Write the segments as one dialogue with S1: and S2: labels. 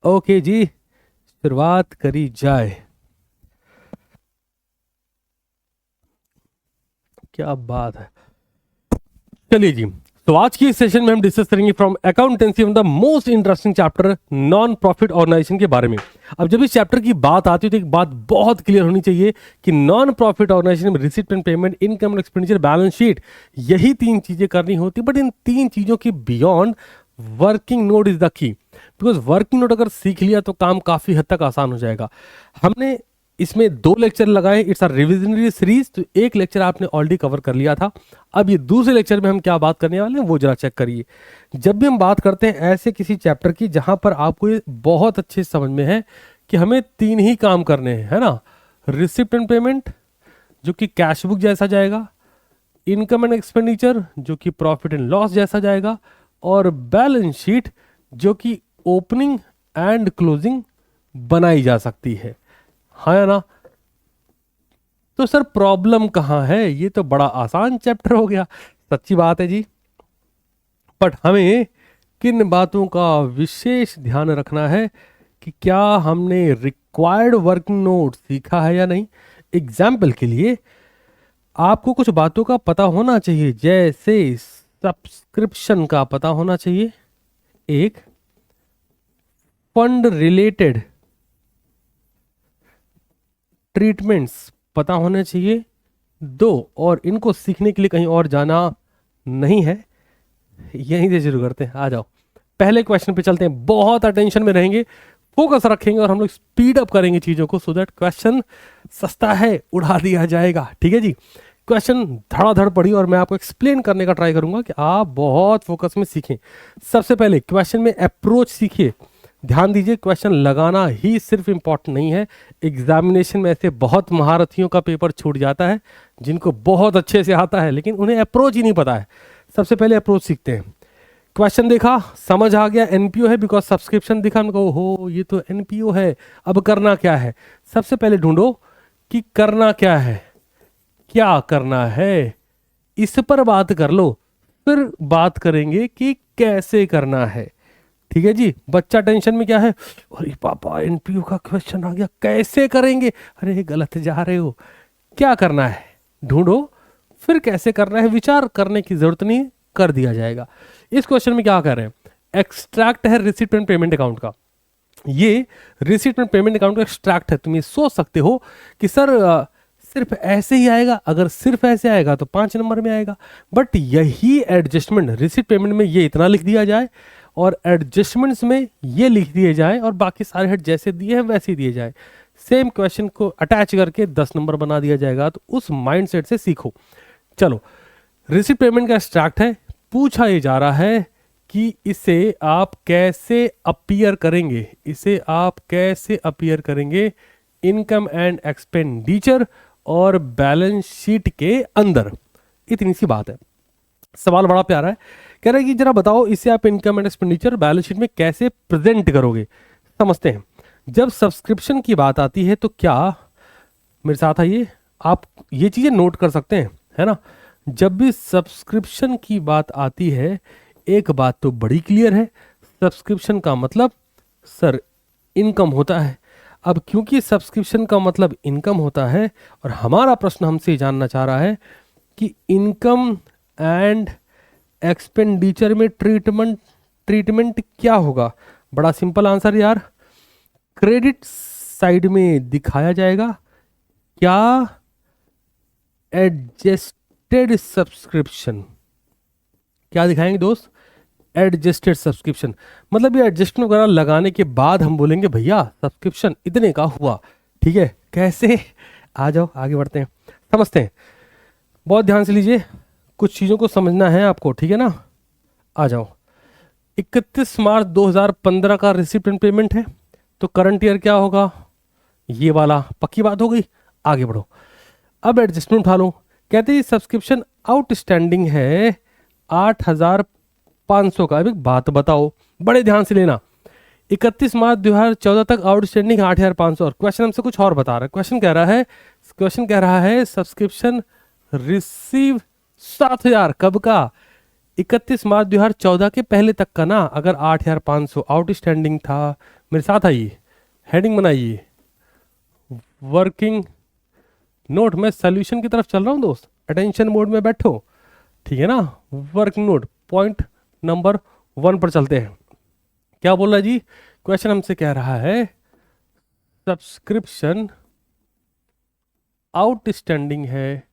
S1: Okay जी, शुरुआत करी जाए। क्या बात है। चलिए जी, तो आज की इस सेशन में हम डिस्कस करेंगे from accountancy the most interesting chapter non profit organisation के बारे में। अब जब इस चैप्टर की बात आती है तो एक बात बहुत क्लियर होनी चाहिए कि नॉन प्रॉफिट ऑर्गेनाइजेशन में receipt and payment, income and expenditure, balance sheet, यही तीन चीजें करनी होती। बट इन तीन चीजों के beyond working note is the key, because working note अगर सीख लिया तो काम काफी हद तक आसान हो जाएगा। हमने इसमें 2 लेक्चर लगाए, इट्स अ रिविजनरी सीरीज, तो एक लेक्चर आपने ऑलरेडी कवर कर लिया था। अब ये दूसरे लेक्चर में हम क्या बात करने वाले हैं वो जरा चेक करिए। जब भी हम बात करते हैं ऐसे किसी चैप्टर की जहां पर आपको ये बहुत अच्छे से समझ में है कि हमें 3 ही काम करने हैं, है ना। रिसिप्ट एंड पेमेंट जो कि कैश बुक जैसा जाएगा, इनकम एंड एक्सपेंडिचर जो कि प्रॉफिट एंड लॉस जैसा जाएगा, और बैलेंस शीट जो कि ओपनिंग एंड क्लोजिंग बनाई जा सकती है, हाँ या ना। तो सर प्रॉब्लम कहाँ है, ये तो बड़ा आसान चैप्टर हो गया। सच्ची बात है जी, बट हमें किन बातों का विशेष ध्यान रखना है कि क्या हमने रिक्वायर्ड वर्किंग नोट सीखा है या नहीं। एग्जाम्पल के लिए आपको कुछ बातों का पता होना चाहिए, जैसे सब्सक्रिप्शन का पता होना चाहिए, एक फंड रिलेटेड ट्रीटमेंट्स पता होने चाहिए, 2 और इनको सीखने के लिए कहीं और जाना नहीं है, यहीं से शुरू करते हैं। आ जाओ पहले क्वेश्चन पे चलते हैं। बहुत अटेंशन में रहेंगे, फोकस रखेंगे और हम लोग स्पीड अप करेंगे चीजों को, सो दैट क्वेश्चन सस्ता है उड़ा दिया जाएगा। ठीक है जी, क्वेश्चन धड़ाधड़ पड़ी और मैं आपको एक्सप्लेन करने का ट्राई करूंगा कि आप बहुत फोकस में सीखें। सबसे पहले क्वेश्चन में अप्रोच सीखिए। ध्यान दीजिए, क्वेश्चन लगाना ही सिर्फ इंपॉर्टेंट नहीं है, एग्जामिनेशन में ऐसे बहुत महारथियों का पेपर छूट जाता है जिनको बहुत अच्छे से आता है लेकिन उन्हें अप्रोच ही नहीं पता है। सबसे पहले अप्रोच सीखते हैं। क्वेश्चन देखा, समझ आ गया एनपीओ है, बिकॉज सब्सक्रिप्शन दिखा, हमको हो ये तो एनपीओ है। अब करना क्या है, सबसे पहले ढूंढो कि करना क्या है, क्या करना है, इस पर बात कर लो, फिर बात करेंगे कि कैसे करना है। ठीक है जी, बच्चा टेंशन में क्या है, अरे पापा एनपीओ का क्वेश्चन आ गया, कैसे करेंगे, अरे गलत जा रहे हो। क्या करना है ढूंढो, फिर कैसे करना है विचार करने की जरूरत नहीं, कर दिया जाएगा। इस क्वेश्चन में क्या कर रहे हैं, एक्सट्रैक्ट है रिसिप्ट एंड पेमेंट अकाउंट का। ये रिसिप्ट एंड पेमेंट अकाउंट का एक्सट्रैक्ट है। तुम ये सोच सकते हो कि सर सिर्फ ऐसे ही आएगा, अगर सिर्फ ऐसे आएगा तो 5 नंबर में आएगा। बट यही एडजस्टमेंट रिसिप्ट पेमेंट में ये इतना लिख दिया जाए और एडजस्टमेंट्स में ये लिख दिए जाए और बाकी सारे हेड जैसे दिए हैं वैसे ही दिए जाए, सेम क्वेश्चन को अटैच करके 10 नंबर बना दिया जाएगा। तो उस माइंडसेट से सीखो। चलो, रिसिप्ट पेमेंट का एक्सट्रैक्ट है, पूछा ये जा रहा है कि इसे आप कैसे अपीयर करेंगे, इसे आप कैसे अपीयर करेंगे इनकम एंड एक्सपेंडिचर और बैलेंस शीट के अंदर। इतनी सी बात है। सवाल बड़ा प्यारा है, कह रहा है कि जरा बताओ इसे आप income and expenditure balance sheet में कैसे प्रेजेंट करोगे। समझते हैं। जब सब्सक्रिप्शन की बात आती है तो क्या, मेरे साथ आइए, आप ये चीजें नोट कर सकते हैं, है ना। जब भी सब्सक्रिप्शन की बात आती है, एक बात तो बड़ी क्लियर है, सब्सक्रिप्शन का मतलब सर इनकम होता है। अब क्योंकि सब्सक्रिप्शन का मतलब इनकम होता है और हमारा प्रश्न हमसे जानना चाह रहा है कि इनकम एंड एक्सपेंडिचर में ट्रीटमेंट क्या होगा। बड़ा सिंपल आंसर यार, क्रेडिट साइड में दिखाया जाएगा क्या एडजस्टेड सब्सक्रिप्शन। क्या दिखाएंगे दोस्त, एडजस्टेड सब्सक्रिप्शन। मतलब ये एडजस्टमेंट वगैरह लगाने के बाद हम बोलेंगे भैया सब्सक्रिप्शन इतने का हुआ। ठीक है, कैसे, आ जाओ आगे बढ़ते हैं, समझते हैं। बहुत ध्यान से लीजिए, कुछ चीज़ों को समझना है आपको, ठीक है ना। आ जाओ, 31 मार्च 2015 का रिसिप्ट एंड पेमेंट है, तो करंट ईयर क्या होगा, ये वाला, पक्की बात हो गई। आगे बढ़ो, अब एडजस्टमेंट उठा लो। कहते हैं सब्सक्रिप्शन आउटस्टैंडिंग है 8,500 का। अभी बात बताओ, बड़े ध्यान से लेना, 31 मार्च 2014 तक आउटस्टैंडिंग 8,500 और क्वेश्चन हमसे कुछ और बता रहा है। क्वेश्चन कह रहा है सब्सक्रिप्शन रिसीव 7,000 कब का, 31 मार्च 2014 के पहले तक का ना, अगर 8,500 आउटस्टैंडिंग था, मेरे साथ आइए, हेडिंग बनाइए, वर्किंग नोट। मैं सोल्यूशन की तरफ चल रहा हूँ दोस्त, अटेंशन मोड में बैठो, ठीक है ना। वर्किंग नोट पॉइंट नंबर 1 पर चलते हैं। क्या बोल रहा है जी, क्वेश्चन हमसे कह रहा है सब्सक्रिप्शन आउटस्टैंडिंग है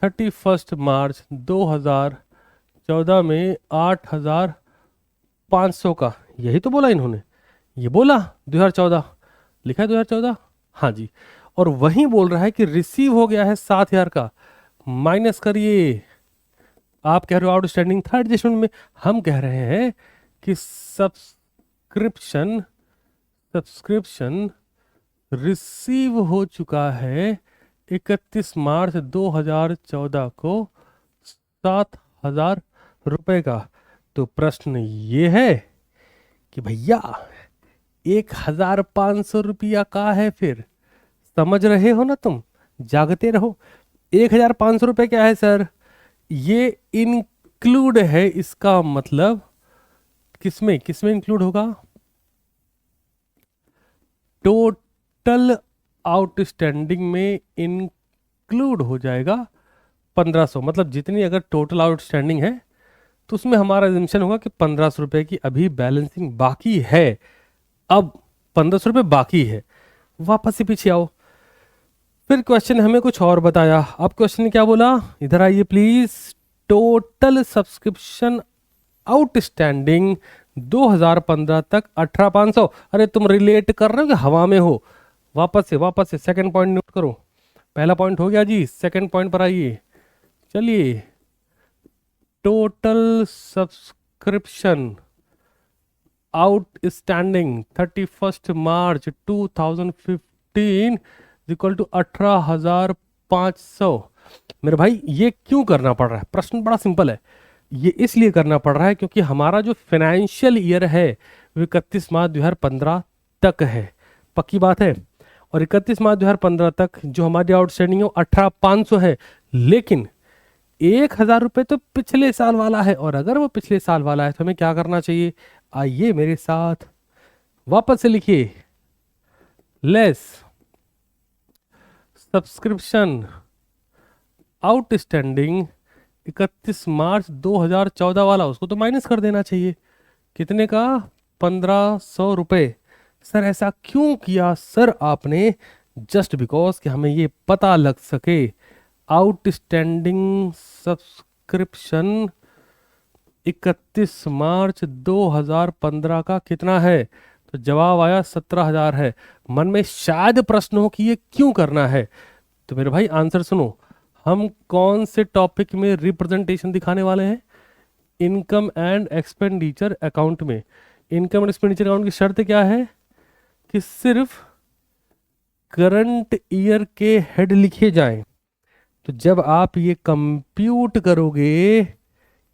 S1: 31 मार्च 2014 में 8,500 का। यही तो बोला इन्होंने, ये बोला 2014, लिखा है 2014, हाँ जी। और वहीं बोल रहा है कि रिसीव हो गया है 7,000 का, माइनस करिए। आप कह रहे हो आउटस्टैंडिंग था एडजस्टमेंट में, हम कह रहे हैं कि सब्सक्रिप्शन रिसीव हो चुका है 31 मार्च 2014 को 7,000 रुपए का। तो प्रश्न ये है कि भैया 1,500 रुपया का है, फिर समझ रहे हो ना तुम, जागते रहो। 1,500 रुपये क्या है सर, ये इंक्लूड है, इसका मतलब किसमें किसमें इंक्लूड होगा, टोटल आउटस्टैंडिंग में इंक्लूड हो जाएगा 1,500। मतलब जितनी अगर टोटल आउटस्टैंडिंग है तो उसमें हमारा एजम्पशन होगा कि 1,500 रुपये की अभी बैलेंसिंग बाकी है। अब 1,500 रुपये बाकी है, वापस से पीछे आओ। फिर क्वेश्चन हमें कुछ और बताया। अब क्वेश्चन ने क्या बोला, इधर आइए प्लीज। टोटल सब्सक्रिप्शन आउटस्टैंडिंग 2015 तक 18,500। अरे तुम रिलेट कर रहे हो कि हवा में हो, वापस से सेकंड पॉइंट नोट करो। पहला पॉइंट हो गया जी, सेकंड पॉइंट पर आइए। चलिए, total subscription outstanding 31 March 2015 equal to 18,500। मेरे भाई ये क्यों करना पड़ रहा है, प्रश्न बड़ा सिंपल है। ये इसलिए करना पड़ रहा है क्योंकि हमारा जो फाइनेंशियल ईयर है वो 31 मार्च 2015 तक है, पक्की बात है। और 31 मार्च 2015 तक जो हमारी आउटस्टैंडिंग है वो 18,500 है। लेकिन 1,000 रुपये तो पिछले साल वाला है, और अगर वो पिछले साल वाला है तो हमें क्या करना चाहिए, आइए मेरे साथ वापस से लिखिए। लेस सब्सक्रिप्शन आउटस्टैंडिंग 31 मार्च 2014 वाला, उसको तो माइनस कर देना चाहिए। कितने का, 1,500 रुपये। सर ऐसा क्यों किया सर आपने, जस्ट बिकॉज कि हमें ये पता लग सके आउटस्टैंडिंग सब्सक्रिप्शन 31 मार्च 2015 का कितना है। तो जवाब आया 17,000 है। मन में शायद प्रश्न हो कि ये क्यों करना है, तो मेरे भाई आंसर सुनो। हम कौन से टॉपिक में रिप्रेजेंटेशन दिखाने वाले हैं, इनकम एंड एक्सपेंडिचर अकाउंट में। इनकम एंड एक्सपेंडिचर अकाउंट की शर्त क्या है कि सिर्फ करंट ईयर के हेड लिखे जाएं। तो जब आप ये कंप्यूट करोगे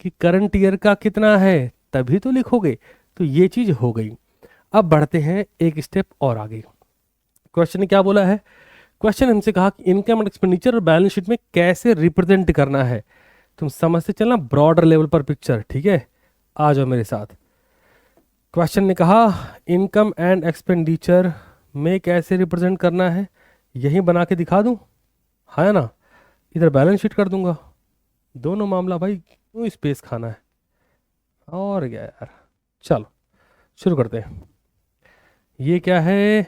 S1: कि करंट ईयर का कितना है तभी तो लिखोगे। तो ये चीज हो गई। अब बढ़ते हैं एक स्टेप और आगे। क्वेश्चन ने क्या बोला है, क्वेश्चन हमसे कहा कि इनकम एंड एक्सपेंडिचर और बैलेंस शीट में कैसे रिप्रेजेंट करना है। तुम समझते चलना ब्रॉडर लेवल पर पिक्चर, ठीक है। आ जाओ मेरे साथ। क्वेश्चन ने कहा इनकम एंड एक्सपेंडिचर में कैसे रिप्रेजेंट करना है, यही बना के दिखा दूं, है ना। इधर बैलेंस शीट कर दूंगा, दोनों मामला भाई क्यों स्पेस खाना है, और क्या यार। चलो शुरू करते हैं। ये क्या है,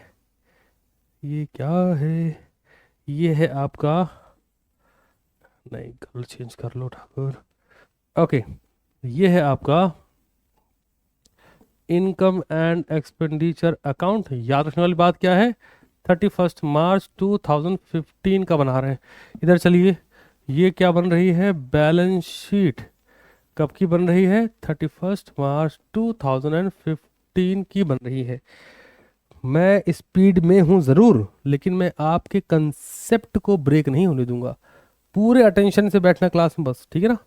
S1: ये क्या है, ये है आपका, नहीं कलर चेंज कर लो ठाकुर। ओके, ये है आपका इनकम एंड एक्सपेंडिचर अकाउंट। याद रखने वाली बात क्या है, 31 मार्च 2015 का बना रहे हैं। इधर चलिए, ये क्या बन रही है, बैलेंस शीट। कब की बन रही है, 31 मार्च 2015 की बन रही है। मैं स्पीड में हूं ज़रूर, लेकिन मैं आपके कंसेप्ट को ब्रेक नहीं होने दूंगा। पूरे अटेंशन से बैठना क्लास में बस, ठीक है ना,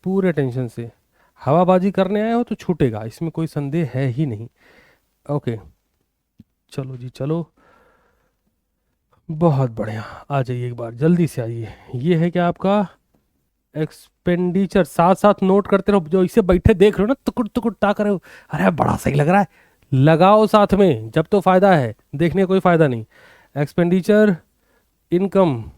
S1: पूरे अटेंशन से। हवाबाजी करने आए हो तो छूटेगा, इसमें कोई संदेह है ही नहीं। ओके चलो जी चलो, बहुत बढ़िया। आ जाइए एक बार जल्दी से आइए। ये है क्या आपका एक्सपेंडिचर साथ साथ नोट करते रहो, जो इसे बैठे देख रहे हो ना तुकुड़ तुकुड़ ताक रहे हो, अरे बड़ा सही लग रहा है, लगाओ साथ में, जब तो फायदा है, देखने का कोई फायदा नहीं। एक्सपेंडिचर, इनकम,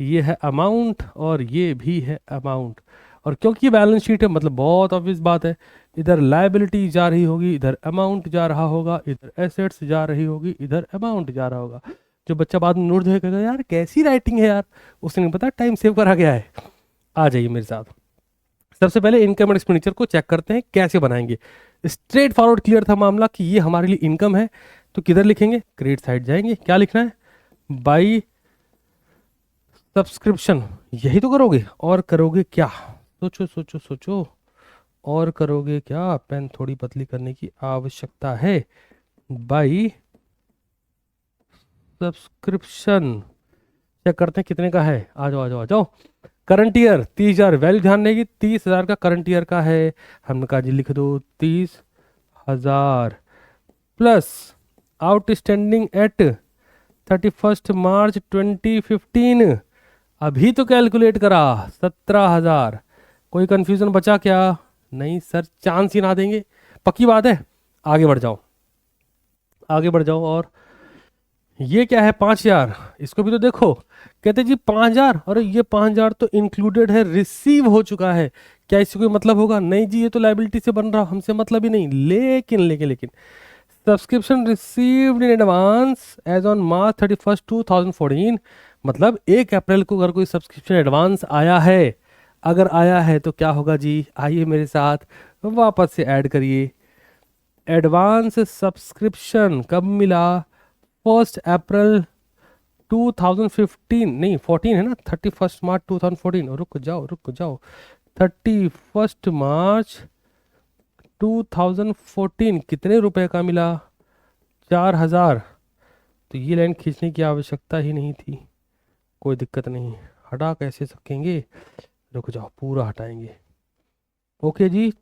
S1: ये है अमाउंट और ये भी है अमाउंट। और क्योंकि बैलेंस शीट है मतलब बहुत ऑब्वियस बात है, इधर लायबिलिटी जा रही होगी, इधर अमाउंट जा रहा होगा, इधर एसेट्स जा रही होगी, इधर अमाउंट जा रहा होगा। जो बच्चा बाद में नोट देखेगा यार कैसी राइटिंग है यार, उसने नहीं पता टाइम सेव करा गया है। आ जाइए मेरे साथ। सबसे पहले इनकम एंड एक्सपेंडिचर को चेक करते हैं कैसे बनाएंगे। स्ट्रेट फॉरवर्ड क्लियर था मामला कि ये हमारे लिए इनकम है, तो किधर लिखेंगे, क्रेडिट साइड जाएंगे, क्या लिखना है, बाई सब्सक्रिप्शन, यही तो करोगे, और करोगे क्या, सोचो सोचो सोचो, और करोगे क्या, पेन थोड़ी पतली करने की आवश्यकता है, बाई सब्सक्रिप्शन। चेक करते हैं कितने का है, आ जाओ आ जाओ आ जाओ। करंट ईयर 30,000, वैल्यू ध्यान रहेगी 30,000 का करंट ईयर का है, हमने कहा जी लिख दो 30,000 प्लस आउटस्टैंडिंग एट 31 मार्च 2015, अभी तो कैलकुलेट करा 17,000। कोई कंफ्यूजन बचा क्या, नहीं सर, चांस ही ना देंगे, पक्की बात है। आगे बढ़ जाओ, आगे बढ़ जाओ। और ये क्या है 5,000, इसको भी तो देखो, कहते जी 5,000, और ये 5,000 तो इंक्लूडेड है, रिसीव हो चुका है, क्या इससे कोई मतलब होगा, नहीं जी ये तो लाइबिलिटी से बन रहा, हमसे मतलब ही नहीं। लेकिन लेकिन लेकिन subscription received in advance as on March 31 2014, मतलब 1 अप्रैल को अगर कोई सब्सक्रिप्शन एडवांस आया है, अगर आया है तो क्या होगा जी, आइए मेरे साथ वापस से ऐड करिए। एडवांस सब्सक्रिप्शन कब मिला, 1 अप्रैल 2015, नहीं 14 है ना, 31 मार्च 2014, रुक जाओ 31 मार्च 2014 कितने रुपए का मिला, 4,000। तो ये लाइन खींचने की आवश्यकता ही नहीं थी, कोई दिक्कत नहीं, हटा कैसे सकेंगे, रुक जाओ पूरा हटाएंगे। ओके जी,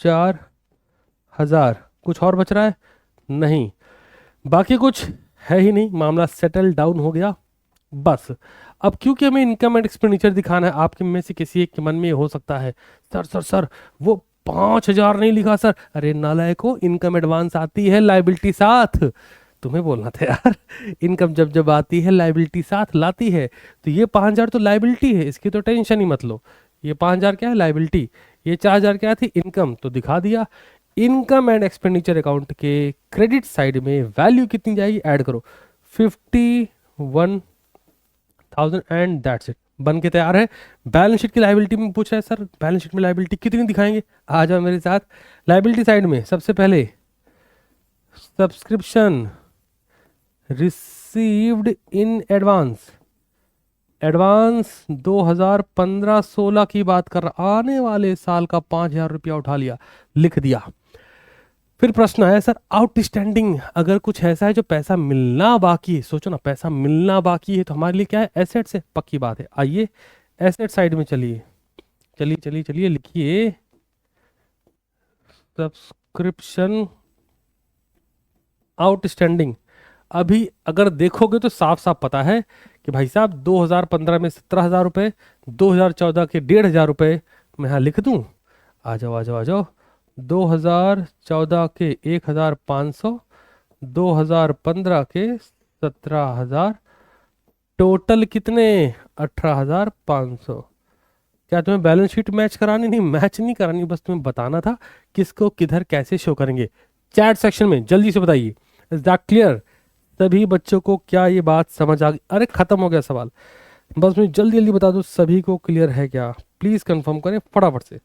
S1: 4,000, कुछ और बच रहा है, नहीं, बाकी कुछ है ही नहीं, मामला सेटल डाउन हो गया बस। अब क्योंकि हमें इनकम एंड एक्सपेंडिचर दिखाना है, आपके में से किसी एक के मन में ये हो सकता है, सर सर सर वो 5,000 नहीं लिखा सर, अरे नालायक हो, इनकम एडवांस आती है लाइबिलिटी साथ, तुम्हें बोलना था यार, इनकम जब जब आती है लाइबिलिटी साथ लाती है, तो ये 5,000 तो लाइबिलिटी है, इसकी तो टेंशन ही मत लो, ये 5,000 क्या है लाइबिलिटी, ये 4,000 क्या थी इनकम, तो दिखा दिया। इनकम एंड एक्सपेंडिचर अकाउंट के क्रेडिट साइड में वैल्यू कितनी जाएगी, ऐड करो 51,000 एंड दैट्स इट, बन के तैयार है। बैलेंस शीट की लाइबिलिटी में पूछ रहा है सर, बैलेंस शीट में लाइबिलिटी कितनी दिखाएंगे, आ जाओ मेरे साथ। लाइबिलिटी साइड में सबसे पहले subscription received in advance, advance 2015-16 की बात कर रहा, आने वाले साल का 5,000 रुपया उठा लिया, लिख दिया। फिर प्रश्न आया सर आउटस्टैंडिंग, अगर कुछ ऐसा है जो पैसा मिलना बाकी है, सोचो ना पैसा मिलना बाकी है, तो हमारे लिए क्या है, एसेट्स है, पक्की बात है। आइए एसेट साइड में चलिए चलिए चलिए चलिए, लिखिए सब्सक्रिप्शन आउटस्टैंडिंग। अभी अगर देखोगे तो साफ साफ पता है कि भाई साहब 2015 में 17,000 रुपये, 2014 के 1,500 रुपये, मैं यहाँ लिख दूँ, आ जाओ आ जाओ आ जाओ, 2014 के 1,500, 2015 के 17,000, टोटल कितने 18,500। क्या तुम्हें बैलेंस शीट मैच करानी, नहीं मैच नहीं करानी, बस तुम्हें बताना था किसको किधर कैसे शो करेंगे। चैट सेक्शन में जल्दी से बताइए, इज दैट क्लियर, सभी बच्चों को क्या ये बात समझ आ गई, अरे खत्म हो गया सवाल, बस मुझे जल्दी जल्दी बता दो सभी को क्लियर है क्या, प्लीज कंफर्म करें फटाफट से।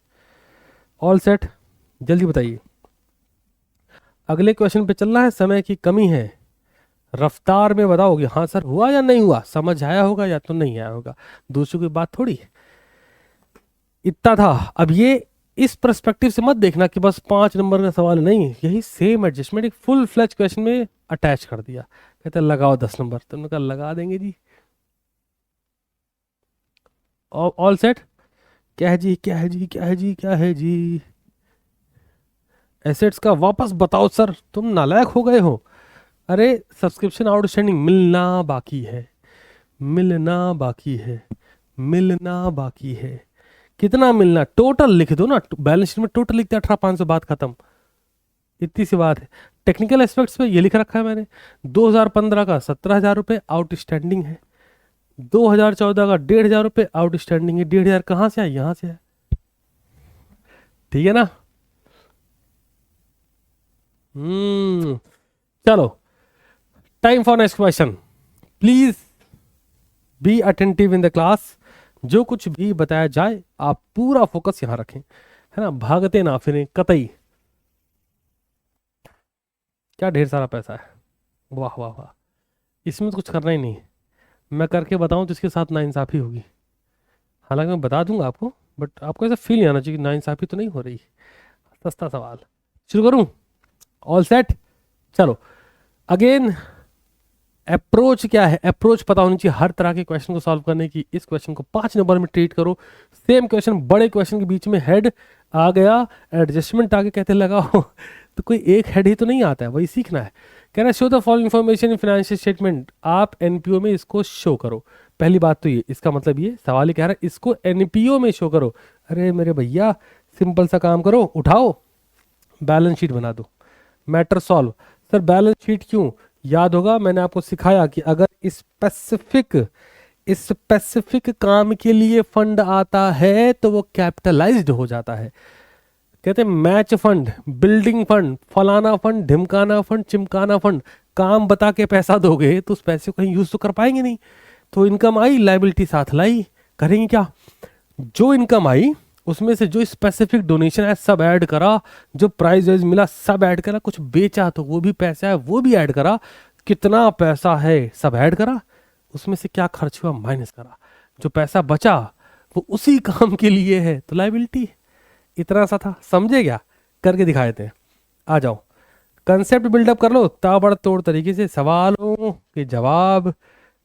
S1: ऑल सेट, जल्दी बताइए, अगले क्वेश्चन पे चलना है, समय की कमी है, रफ्तार में बताओगे, हाँ सर हुआ या नहीं हुआ, समझ आया होगा या तो नहीं आया होगा, दूसरों की बात थोड़ी है। इतना था। अब ये इस पर्सपेक्टिव से मत देखना कि बस 5 नंबर का सवाल, नहीं, यही सेम एडजस्टमेंट एक फुल फ्लैच क्वेश्चन में अटैच कर दिया, कहते लगाओ 10 नंबर, तुमने कहा लगा देंगे जी। ऑल सेट, क्या है जी क्या है जी क्या है जी क्या है जी, एसेट्स का वापस बताओ सर, तुम नालायक हो गए हो, अरे सब्सक्रिप्शन आउटस्टैंडिंग मिलना बाकी है, मिलना बाकी है, मिलना बाकी है, कितना मिलना, टोटल लिख दो ना, बैलेंस शीट में टोटल लिखते 18,500, बात खत्म, इतनी सी बात है। टेक्निकल एस्पेक्ट्स पे ये लिख रखा है मैंने, 2015 का 17,000 रुपये आउटस्टैंडिंग है, 2014 का 1,500 रुपये आउटस्टैंडिंग है। 1,500 कहाँ से आए, यहाँ से आए, ठीक है ना। चलो, time for next question. Please be attentive in the class. जो कुछ भी बताया जाए आप पूरा फोकस यहां रखें, है ना, भागते ना फिरें कतई। क्या ढेर सारा पैसा है, वाह वाह वाह, इसमें तो कुछ करना ही नहीं है। मैं करके बताऊं तो इसके साथ नाइंसाफ़ी होगी, हालांकि मैं बता दूंगा आपको, बट आपको ऐसा फील नहीं आना चाहिए कि नाइंसाफ़ी तो नहीं हो रही। सस्ता सवाल, शुरू करूं? ऑल सेट, चलो। अगेन अप्रोच क्या है, अप्रोच पता होनी चाहिए हर तरह के क्वेश्चन को सॉल्व करने की। इस क्वेश्चन को 5 नंबर में ट्रीट करो। सेम क्वेश्चन बड़े क्वेश्चन के बीच में हेड आ गया, एडजस्टमेंट आगे कहते लगाओ तो कोई एक हेड ही तो नहीं आता है, वही सीखना है। कह रहा है show the following information in financial statement, आप एनपीओ में इसको शो करो। पहली बात तो ये, इसका मतलब ये सवाल ही कह रहा है इसको एनपीओ में शो करो। अरे मेरे भैया सिंपल सा काम करो, उठाओ बैलेंस शीट बना दो, matter solve. Sir balance sheet क्यों? याद होगा मैंने आपको सिखाया कि अगर स्पेसिफिक काम के लिए फंड आता है तो वो कैपिटलाइज्ड हो जाता है। कहते हैं मैच फंड, बिल्डिंग फंड, फलाना फंड, ढिमकाना फंड, चिमकाना फंड। काम बता के पैसा दोगे तो उस पैसे को कहीं यूज तो कर पाएंगे नहीं। तो इनकम आई, लायबिलिटी साथ लाई, करेंगे क्या? जो इनकम आई उसमें से जो स्पेसिफिक डोनेशन है सब ऐड करा, जो प्राइज वाइज मिला सब ऐड करा, कुछ बेचा तो वो भी पैसा है वो भी ऐड करा, कितना पैसा है सब ऐड करा, उसमें से क्या खर्च हुआ माइनस करा, जो पैसा बचा वो उसी काम के लिए है तो लायबिलिटी। इतना सा था, समझे क्या? करके दिखाए थे। आ जाओ, कंसेप्ट बिल्डअप कर लो ताबड़तोड़ तरीके से, सवालों के जवाब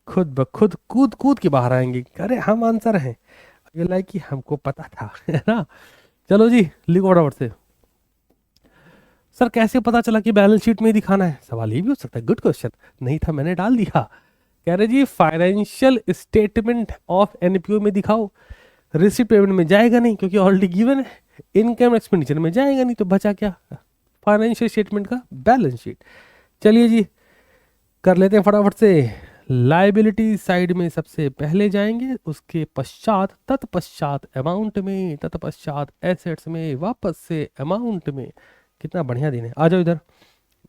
S1: खुद ब खुद कूद कूद के बाहर आएंगे। अरे हम आंसर हैं, ये लाइक कि हमको पता था, है ना। चलो जी लिखो फटाफट से। सर कैसे पता चला कि बैलेंस शीट में ही दिखाना है? सवाल ये भी हो सकता है, गुड क्वेश्चन, नहीं था मैंने डाल दिया। कह रहे जी फाइनेंशियल स्टेटमेंट ऑफ एनपीओ में दिखाओ। रिसिप्ट पेमेंट में जाएगा नहीं क्योंकि ऑलरेडी गिवन है, इनकम एक्सपेंडिचर में जाएगा नहीं तो बचा क्या? फाइनेंशियल स्टेटमेंट का बैलेंस शीट। चलिए जी कर लेते हैं फटाफट से। लायबिलिटी साइड में सबसे पहले जाएंगे, उसके पश्चात तत्पश्चात अमाउंट में, तत्पश्चात एसेट्स में, वापस से अमाउंट में। कितना बढ़िया दिन है। आ जाओ इधर,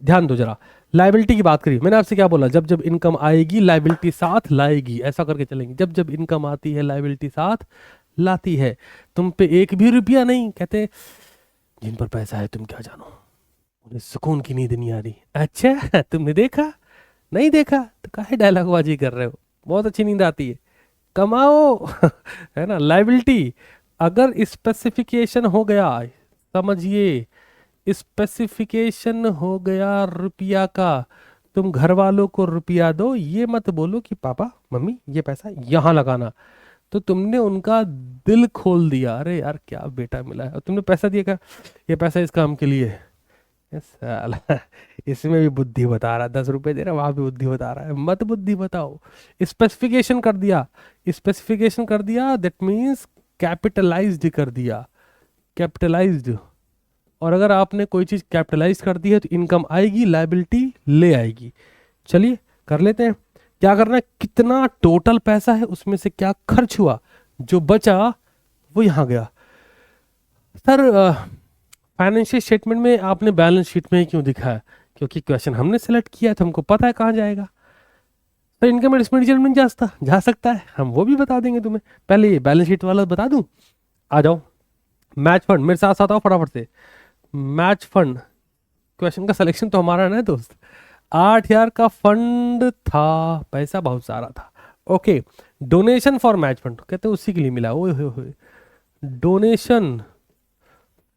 S1: ध्यान दो जरा। लायबिलिटी की बात करी, मैंने आपसे क्या बोला? जब जब इनकम आएगी लायबिलिटी साथ लाएगी, ऐसा करके चलेंगे। जब जब इनकम आती है लायबिलिटी साथ लाती है। तुम पे एक भी रुपया नहीं, कहते जिन पर पैसा है तुम क्या जानो, उन्हें सुकून की नींद नहीं आ रही। अच्छा तुमने देखा? नहीं देखा तो काहे डायलॉगबाजी कर रहे हो, बहुत अच्छी नींद आती है, कमाओ है ना। लायबिलिटी अगर स्पेसिफिकेशन हो गया, समझिए स्पेसिफिकेशन हो गया रुपया का, तुम घर वालों को रुपया दो, ये मत बोलो कि पापा मम्मी ये पैसा यहाँ लगाना, तो तुमने उनका दिल खोल दिया। अरे यार क्या बेटा मिला है, और तुमने पैसा दिया क्या? ये पैसा इस काम के लिए है। साला इसमें भी बुद्धि बता रहा है, 10 रुपए दे रहा है वहां भी बुद्धि बता रहा है। मत बुद्धि बताओ, स्पेसिफिकेशन कर दिया, स्पेसिफिकेशन कर दिया दैट मीन्स कैपिटलाइज्ड कर दिया, कैपिटलाइज्ड। और अगर आपने कोई चीज कैपिटलाइज कर दी है तो इनकम आएगी, लायबिलिटी ले आएगी। चलिए कर लेते हैं। क्या करना है? कितना टोटल पैसा है, उसमें से क्या खर्च हुआ, जो बचा वो यहां गया। सर फाइनेंशियल स्टेटमेंट में आपने बैलेंस शीट में ही क्यों दिखाया? क्योंकि क्वेश्चन हमने सेलेक्ट किया तो हमको पता है कहाँ जाएगा। तो इनकम एक्सपेंडिचर में जा सकता है, हम वो भी बता देंगे तुम्हें। पहले ये बैलेंस शीट वाला बता दूं। आ जाओ, मैच फंड मेरे साथ साथ आओ फटाफट से। मैच फंड क्वेश्चन का सिलेक्शन तो हमारा ना दोस्त। 8,000 का फंड था, पैसा बहुत सारा था। Okay, donation for match fund कहते हैं उसी के लिए मिला। ओए होए, डोनेशन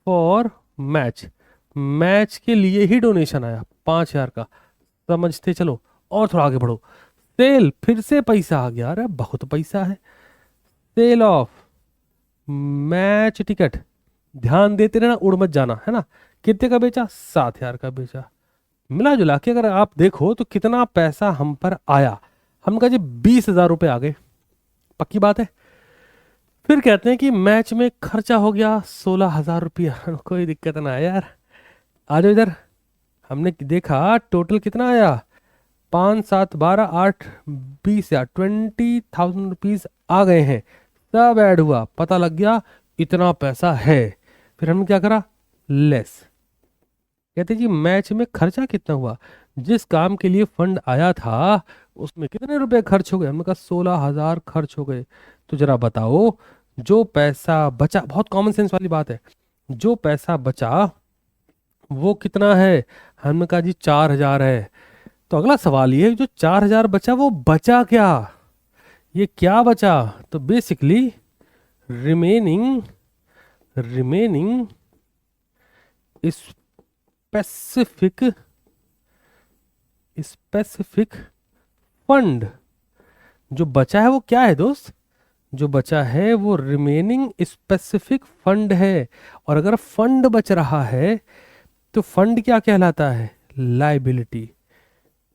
S1: फॉर मैच के लिए ही डोनेशन आया 5,000 का, समझते चलो। और थोड़ा आगे बढ़ो, सेल, फिर से पैसा आ गया। अरे बहुत पैसा है। सेल ऑफ मैच टिकट, ध्यान देते रहना, उड़ मत जाना, है ना। कितने का बेचा? 7,000 का बेचा। मिला जुला के अगर आप देखो तो कितना पैसा हम पर आया, हम कहा जी 20,000 रुपये आ गए, पक्की बात है। फिर कहते हैं कि मैच में खर्चा हो गया 16,000 रुपया। कोई दिक्कत ना है यार, आ जाओ इधर। हमने देखा टोटल कितना आया, 5, 7, 12, 8, 20 यार 20,000 रुपीज आ गए हैं, सब ऐड हुआ, पता लग गया इतना पैसा है। फिर हमने क्या करा, लेस। कहते जी मैच में खर्चा कितना हुआ, जिस काम के लिए फंड आया था उसमें कितने रुपए खर्च हो गए। हमने कहा 16,000 खर्च हो गए। तो जरा बताओ जो पैसा बचा, बहुत कॉमन सेंस वाली बात है, जो पैसा बचा वो कितना है। हमने कहा जी 4,000 है। तो अगला सवाल ये है, जो 4,000 बचा वो बचा क्या, ये क्या बचा। तो बेसिकली रिमेनिंग स्पेसिफिक फंड, जो बचा है वो क्या है दोस्त, जो बचा है वो रिमेनिंग स्पेसिफिक फंड है। और अगर फंड बच रहा है तो फंड क्या कहलाता है, लाइबिलिटी।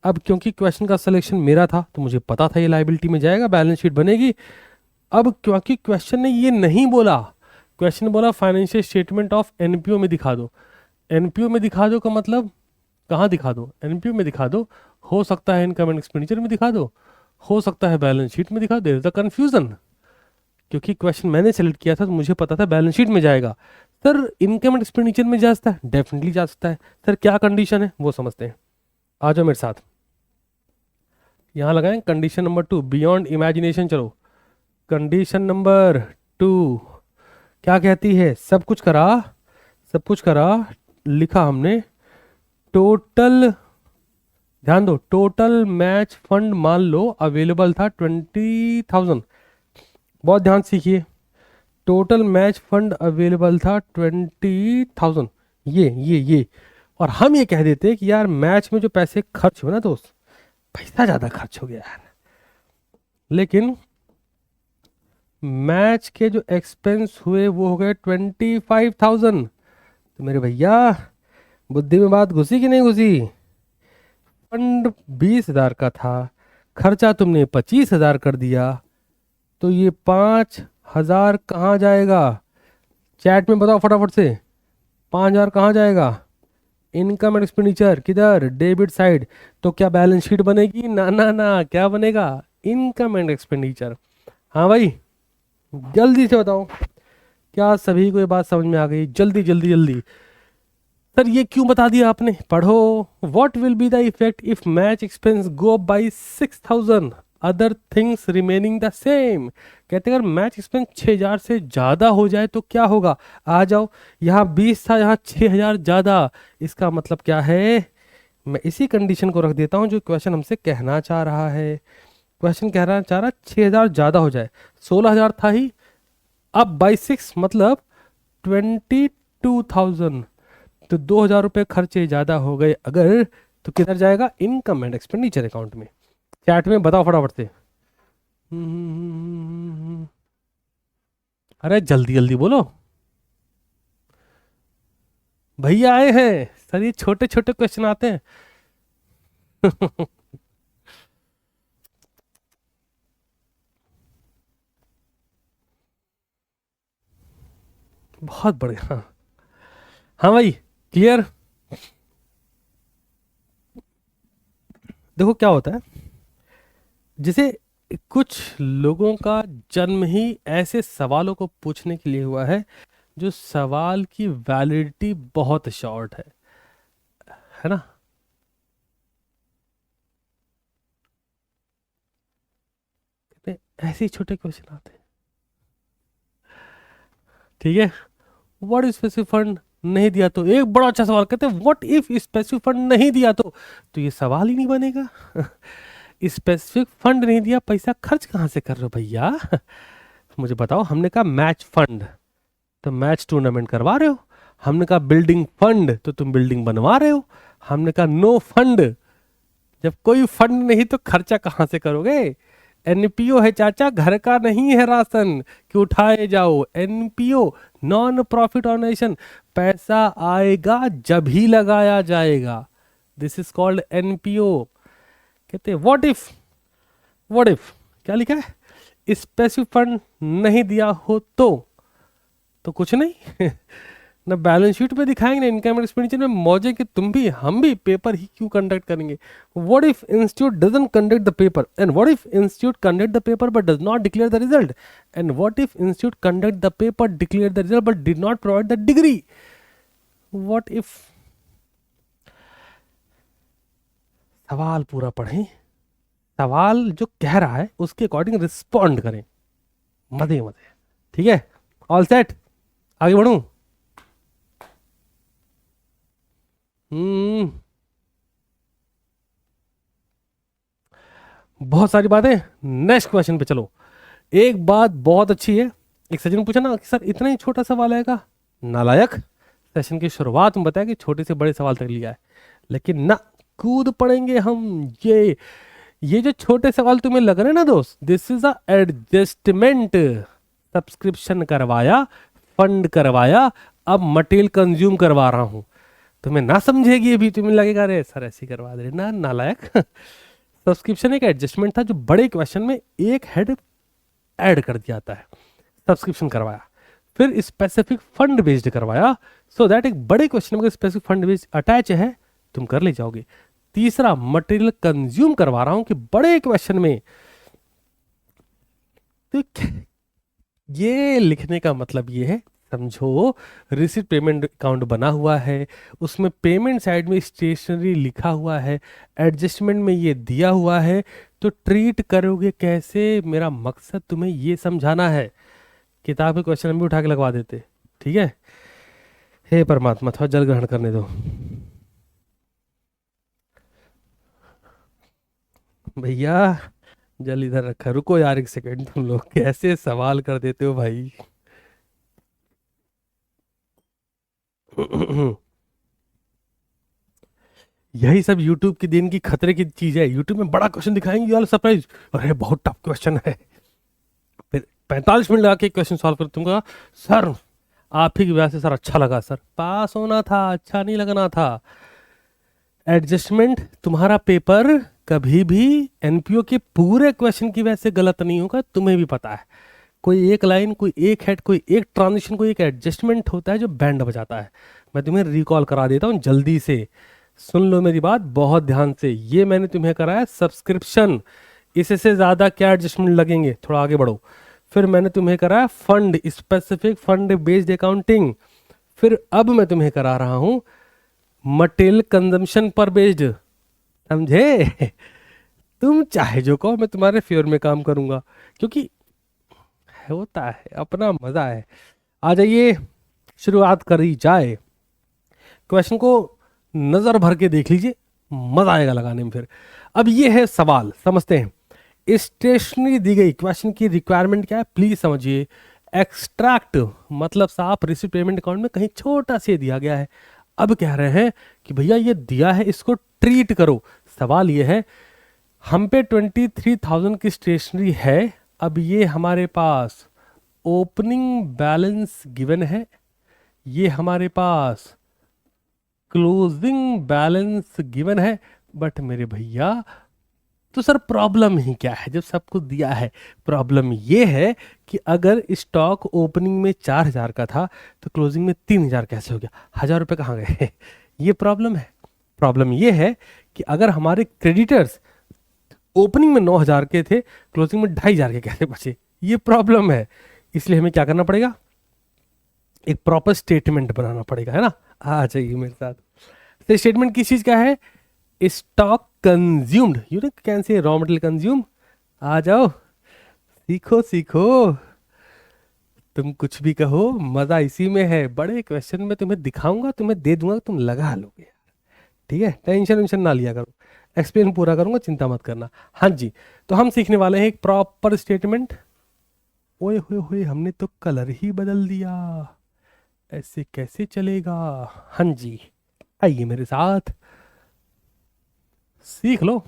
S1: अब क्योंकि क्वेश्चन का सिलेक्शन मेरा था तो मुझे पता था ये लाइबिलिटी में जाएगा, बैलेंस शीट बनेगी। अब क्योंकि क्वेश्चन ने ये नहीं बोला, क्वेश्चन बोला फाइनेंशियल स्टेटमेंट ऑफ एनपीओ में दिखा दो। एनपीओ में दिखा दो का मतलब कहाँ दिखा दो, एनपीओ में दिखा दो, हो सकता है इनकम एंड एक्सपेंडिचर में दिखा दो, हो सकता है बैलेंस शीट में दिखा दो। देयर इज द कंफ्यूजन, क्योंकि क्वेश्चन मैंने सेलेक्ट किया था तो मुझे पता था बैलेंस शीट में जाएगा। सर इनकम एंड एक्सपेंडिचर में जा सकता है, डेफिनेटली जा सकता है। सर क्या कंडीशन है वो समझते हैं, आ जाओ मेरे साथ। यहाँ लगाएं कंडीशन नंबर 2, बियॉन्ड इमेजिनेशन। चलो कंडीशन नंबर 2 क्या कहती है, सब कुछ करा लिखा हमने, टोटल, ध्यान दो, टोटल मैच फंड मान लो अवेलेबल था 20,000। बहुत ध्यान सीखिए, टोटल मैच फंड अवेलेबल था 20,000, ये और हम ये कह देते कि यार मैच में जो पैसे खर्च हुए ना दोस्त, पैसा ज्यादा खर्च हो गया यार, लेकिन मैच के जो एक्सपेंस हुए वो हो गए 25,000। तो मेरे भैया बुद्धि में बात घुसी कि नहीं घुसी। फंड 20,000 का था, खर्चा तुमने 25,000 कर दिया, तो ये 5,000 कहाँ जाएगा, चैट में बताओ फटाफट से, 5,000 कहाँ जाएगा, इनकम एंड एक्सपेंडिचर किधर, डेबिट साइड। तो क्या बैलेंस शीट बनेगी, ना ना ना, क्या बनेगा, इनकम एंड एक्सपेंडिचर। हाँ भाई जल्दी से बताओ, क्या सभी को ये बात समझ में आ गई, जल्दी जल्दी जल्दी। सर ये क्यों बता दिया आपने, पढ़ो। What will be the effect if match expense go by 6,000 other things remaining the same. कहते हैं अगर मैच एक्सपेंस 6,000 से ज़्यादा हो जाए तो क्या होगा। आ जाओ, यहाँ 20 था, यहाँ 6,000 ज़्यादा, इसका मतलब क्या है। मैं इसी कंडीशन को रख देता हूँ जो क्वेश्चन हमसे कहना चाह रहा है। क्वेश्चन कहना चाह रहा 6,000 ज़्यादा हो जाए, 16,000 था ही, अब बाई 6 मतलब 22,000, तो 2,000 रुपये खर्चे ज़्यादा हो गए अगर, तो किधर जाएगा, इनकम एंड एक्सपेंडिचर अकाउंट में। चैट में बताओ फटाफट से। अरे जल्दी जल्दी बोलो, भैया आए हैं सर, ये छोटे छोटे क्वेश्चन आते हैं। बहुत बढ़िया, हाँ भाई क्लियर। देखो क्या होता है, जैसे कुछ लोगों का जन्म ही ऐसे सवालों को पूछने के लिए हुआ है जो सवाल की वैलिडिटी बहुत शॉर्ट है ना। ऐसे ही छोटे क्वेश्चन आते हैं, ठीक है। व्हाट इज स्पेसिफिक फंड नहीं दिया तो, एक बड़ा अच्छा सवाल कहते हैं व्हाट इफ स्पेसिफिक फंड नहीं दिया तो ये सवाल ही नहीं बनेगा। स्पेसिफिक फंड नहीं दिया, पैसा खर्च कहाँ से कर रहे हो भैया। मुझे बताओ, हमने कहा मैच फंड तो मैच टूर्नामेंट करवा रहे हो, हमने कहा बिल्डिंग फंड तो तुम बिल्डिंग बनवा रहे हो, हमने कहा नो फंड, जब कोई फंड नहीं तो खर्चा कहाँ से करोगे। एनपीओ है चाचा, घर का नहीं है राशन कि उठाए जाओ। एनपीओ नॉन प्रॉफिट ऑर्गेनाइजेशन, पैसा आएगा जब ही लगाया जाएगा, दिस इज कॉल्ड एनपीओ। कहते हैं व्हाट इफ क्या लिखा है, स्पेसिफिक फंड नहीं दिया हो तो कुछ नहीं ना बैलेंस शीट पे दिखाएंगे ना इनकम एंड एक्सपेंडिचर में मौजे कि तुम भी हम भी पेपर ही क्यों कंडक्ट करेंगे. What if institute doesn't conduct the paper and what if institute conduct the paper but does not declare the result and what if institute conduct the paper declare the result but did not provide the degree. What if. सवाल पूरा पढ़ें, सवाल जो कह रहा है उसके according respond करें. मजे मजे. ठीक है, ऑल सेट. आगे बढ़ूं. बहुत सारी बातें. नेक्स्ट क्वेश्चन पे चलो. एक बात बहुत अच्छी है, एक सज्जन पूछा ना कि सर इतना ही छोटा सवाल आएगा. नालायक. सेशन की शुरुआत में बताया कि छोटे से बड़े सवाल तक लिया है, लेकिन ना, कूद पड़ेंगे हम. ये जो छोटे सवाल तुम्हें लग रहे हैं ना दोस्त, this is a adjustment. Subscription करवाया, फंड करवाया, अब मटेरियल कंज्यूम करवा रहा हूं. तुम्हें ना समझेगी अभी, तुम्हें लगेगा अरे सर ऐसे करवा दे ना, नालायक. सब्सक्रिप्शन एक एडजस्टमेंट था जो बड़े क्वेश्चन में एक हेड ऐड कर दिया जाता है. सब्सक्रिप्शन करवाया, फिर स्पेसिफिक फंड बेस्ड करवाया, सो दैट एक बड़े क्वेश्चन में स्पेसिफिक फंड बेस्ड अटैच है तुम कर ले जाओगे. तीसरा, मटेरियल कंज्यूम करवा रहा हूं कि बड़े क्वेश्चन में. तो ये लिखने का मतलब ये है, समझो रिसीट पेमेंट अकाउंट बना हुआ है, उसमें पेमेंट साइड में स्टेशनरी लिखा हुआ है, एडजस्टमेंट में ये दिया हुआ है, तो ट्रीट करोगे कैसे. मेरा मकसद तुम्हें ये समझाना है. किताब के क्वेश्चन भी उठा के लगवा देते. ठीक है, हे परमात्मा थोड़ा जल ग्रहण करने दो भैया. जल इधर रखा. रुको यार एक सेकंड, तुम लोग कैसे सवाल कर देते हो भाई. यही सब YouTube की दिन की खतरे की चीज है. YouTube में बड़ा क्वेश्चन दिखाएंगे यार, सरप्राइज, अरे बहुत टफ क्वेश्चन है. फिर 45 मिनट लगा के क्वेश्चन सॉल्व कर दूंगा. सर आप ही की वजह से सर अच्छा लगा, सर पास होना था, अच्छा नहीं लगना था. एडजस्टमेंट तुम्हारा पेपर कभी भी एनपीओ के पूरे क्वेश्चन की वजह से गलत नहीं होगा, तुम्हें भी पता है. कोई एक लाइन, कोई एक हेड, कोई एक ट्रांजिशन, कोई एक एडजस्टमेंट होता है जो बैंड बजाता है. मैं तुम्हें रिकॉल करा देता हूँ जल्दी से. सुन लो मेरी बात बहुत ध्यान से. ये मैंने तुम्हें कराया सब्सक्रिप्शन, इससे ज़्यादा क्या एडजस्टमेंट लगेंगे, थोड़ा आगे बढ़ो. फिर मैंने तुम्हें कराया fund, specific fund based accounting. फिर अब मैं तुम्हें करा रहा हूँ मटेरियल कंजम्पशन पर बेस्ड. समझे. तुम चाहे जो कहो, मैं तुम्हारे फेवर में काम करूंगा, क्योंकि होता है अपना मजा है. आ जाइए, शुरुआत करी जाए. क्वेश्चन को नजर भर के देख लीजिए, मजा आएगा लगाने में. फिर अब ये है सवाल, समझते हैं. स्टेशनरी दी गई, क्वेश्चन की रिक्वायरमेंट क्या है प्लीज समझिए. एक्सट्रैक्ट मतलब साफ रिसीट पेमेंट अकाउंट में कहीं छोटा से दिया गया है. अब कह रहे हैं कि भैया ये दिया है, इसको ट्रीट करो. सवाल ये है, हम पे 23,000 की स्टेशनरी है. अब ये हमारे पास ओपनिंग बैलेंस गिवन है, ये हमारे पास क्लोजिंग बैलेंस गिवन है. बट मेरे भैया तो सर प्रॉब्लम ही क्या है जब सब कुछ दिया है. प्रॉब्लम ये है कि अगर स्टॉक ओपनिंग में 4,000 का था तो क्लोजिंग में 3,000 कैसे हो गया, 1,000 रुपये कहाँ गए. ये प्रॉब्लम है. प्रॉब्लम ये है कि अगर हमारे क्रेडिटर्स ओपनिंग में 9,000 के थे, क्लोजिंग में 2,500 के कैसे बचे. ये प्रॉब्लम है. इसलिए हमें क्या करना पड़ेगा, एक प्रॉपर स्टेटमेंट बनाना पड़ेगा, है ना. आ जाइए मेरे साथ. तो स्टेटमेंट किस चीज का है, stock consumed. You can say raw material consume. आ जाओ, सीखो सीखो. तुम कुछ भी कहो, मजा इसी में है. बड़े क्वेश्चन में तुम्हें दिखाऊंगा, तुम्हें दे दूंगा, तुम लगा लोगे. ठीक है, टेंशन ना लिया करो, एक्सप्लेन पूरा करूंगा, चिंता मत करना. हाँ जी, तो हम सीखने वाले हैं एक प्रॉपर स्टेटमेंट. ओए होए होए, हमने तो कलर ही बदल दिया, ऐसे कैसे चलेगा. हाँ जी, आइए मेरे साथ, सीख लो.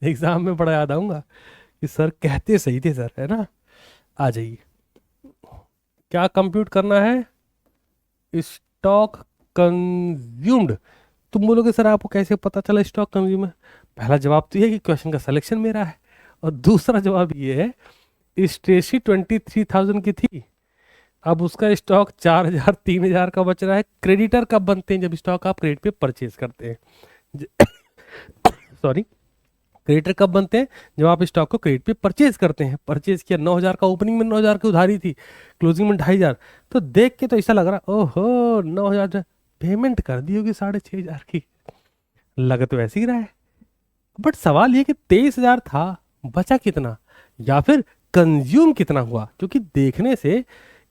S1: एग्जाम में बड़ा याद आऊंगा कि सर कहते सही थे सर, है ना. आ जाइए, क्या कंप्यूट करना है, स्टॉक कंज्यूम्ड. तुम बोलोगे सर आपको कैसे पता चला स्टॉक कंज्यूम है. पहला जवाब तो ये है कि क्वेश्चन का सिलेक्शन मेरा है, और दूसरा जवाब ये है स्टेशनरी 23,000 की थी, अब उसका स्टॉक 4,000 3,000 का बच रहा है। क्रेडिटर कब बनते हैं? जब स्टॉक आप क्रेडिट पे परचेज करते हैं। सॉरी, क्रेडिटर कब बनते हैं? जब आप स्टॉक को क्रेडिट पे परचेज करते हैं। परचेज किया 9,000 का, ओपनिंग में 9,000 की उधारी थी, क्लोजिंग में 2,500, तो देख के तो ऐसा लग रहा ओहो 9,000 पेमेंट कर दी होगी 6,500 की, लग तो ऐसे ही रहा है। बट सवाल ये कि 23,000 था, बचा कितना, या फिर कंज्यूम कितना हुआ? क्योंकि देखने से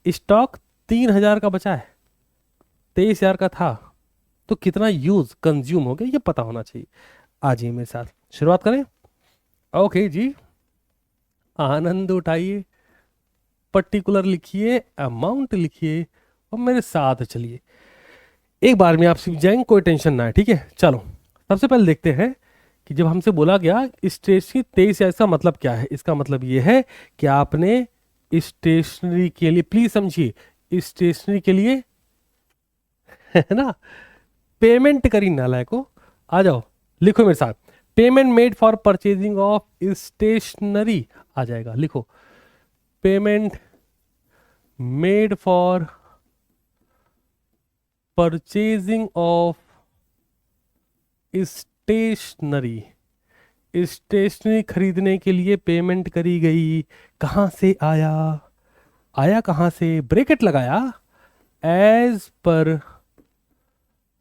S1: स्टॉक 3,000 का बचा है, 23,000 का था, तो कितना यूज कंज्यूम हो गया ये पता होना चाहिए। आ जाइए मेरे साथ, शुरुआत करें। ओके जी, आनंद उठाइए, पर्टिकुलर लिखिए, अमाउंट लिखिए और मेरे साथ चलिए। एक बार में आप सीख जाएंगे, कोई टेंशन ना है, ठीक है। चलो सबसे पहले देखते हैं कि जब हमसे बोला गया स्टेशनरी 23,000, इसका मतलब क्या है? इसका मतलब ये है कि आपने स्टेशनरी के लिए, प्लीज समझिए, स्टेशनरी के लिए है ना, पेमेंट करी नालायको। आ जाओ, लिखो मेरे साथ, payment made for purchasing of stationery. आ जाएगा, लिखो, payment made for purchasing of stationery. Stationery खरीदने के लिए पेमेंट करी गई। कहां से आया? आया कहां से? ब्रैकेट लगाया, as per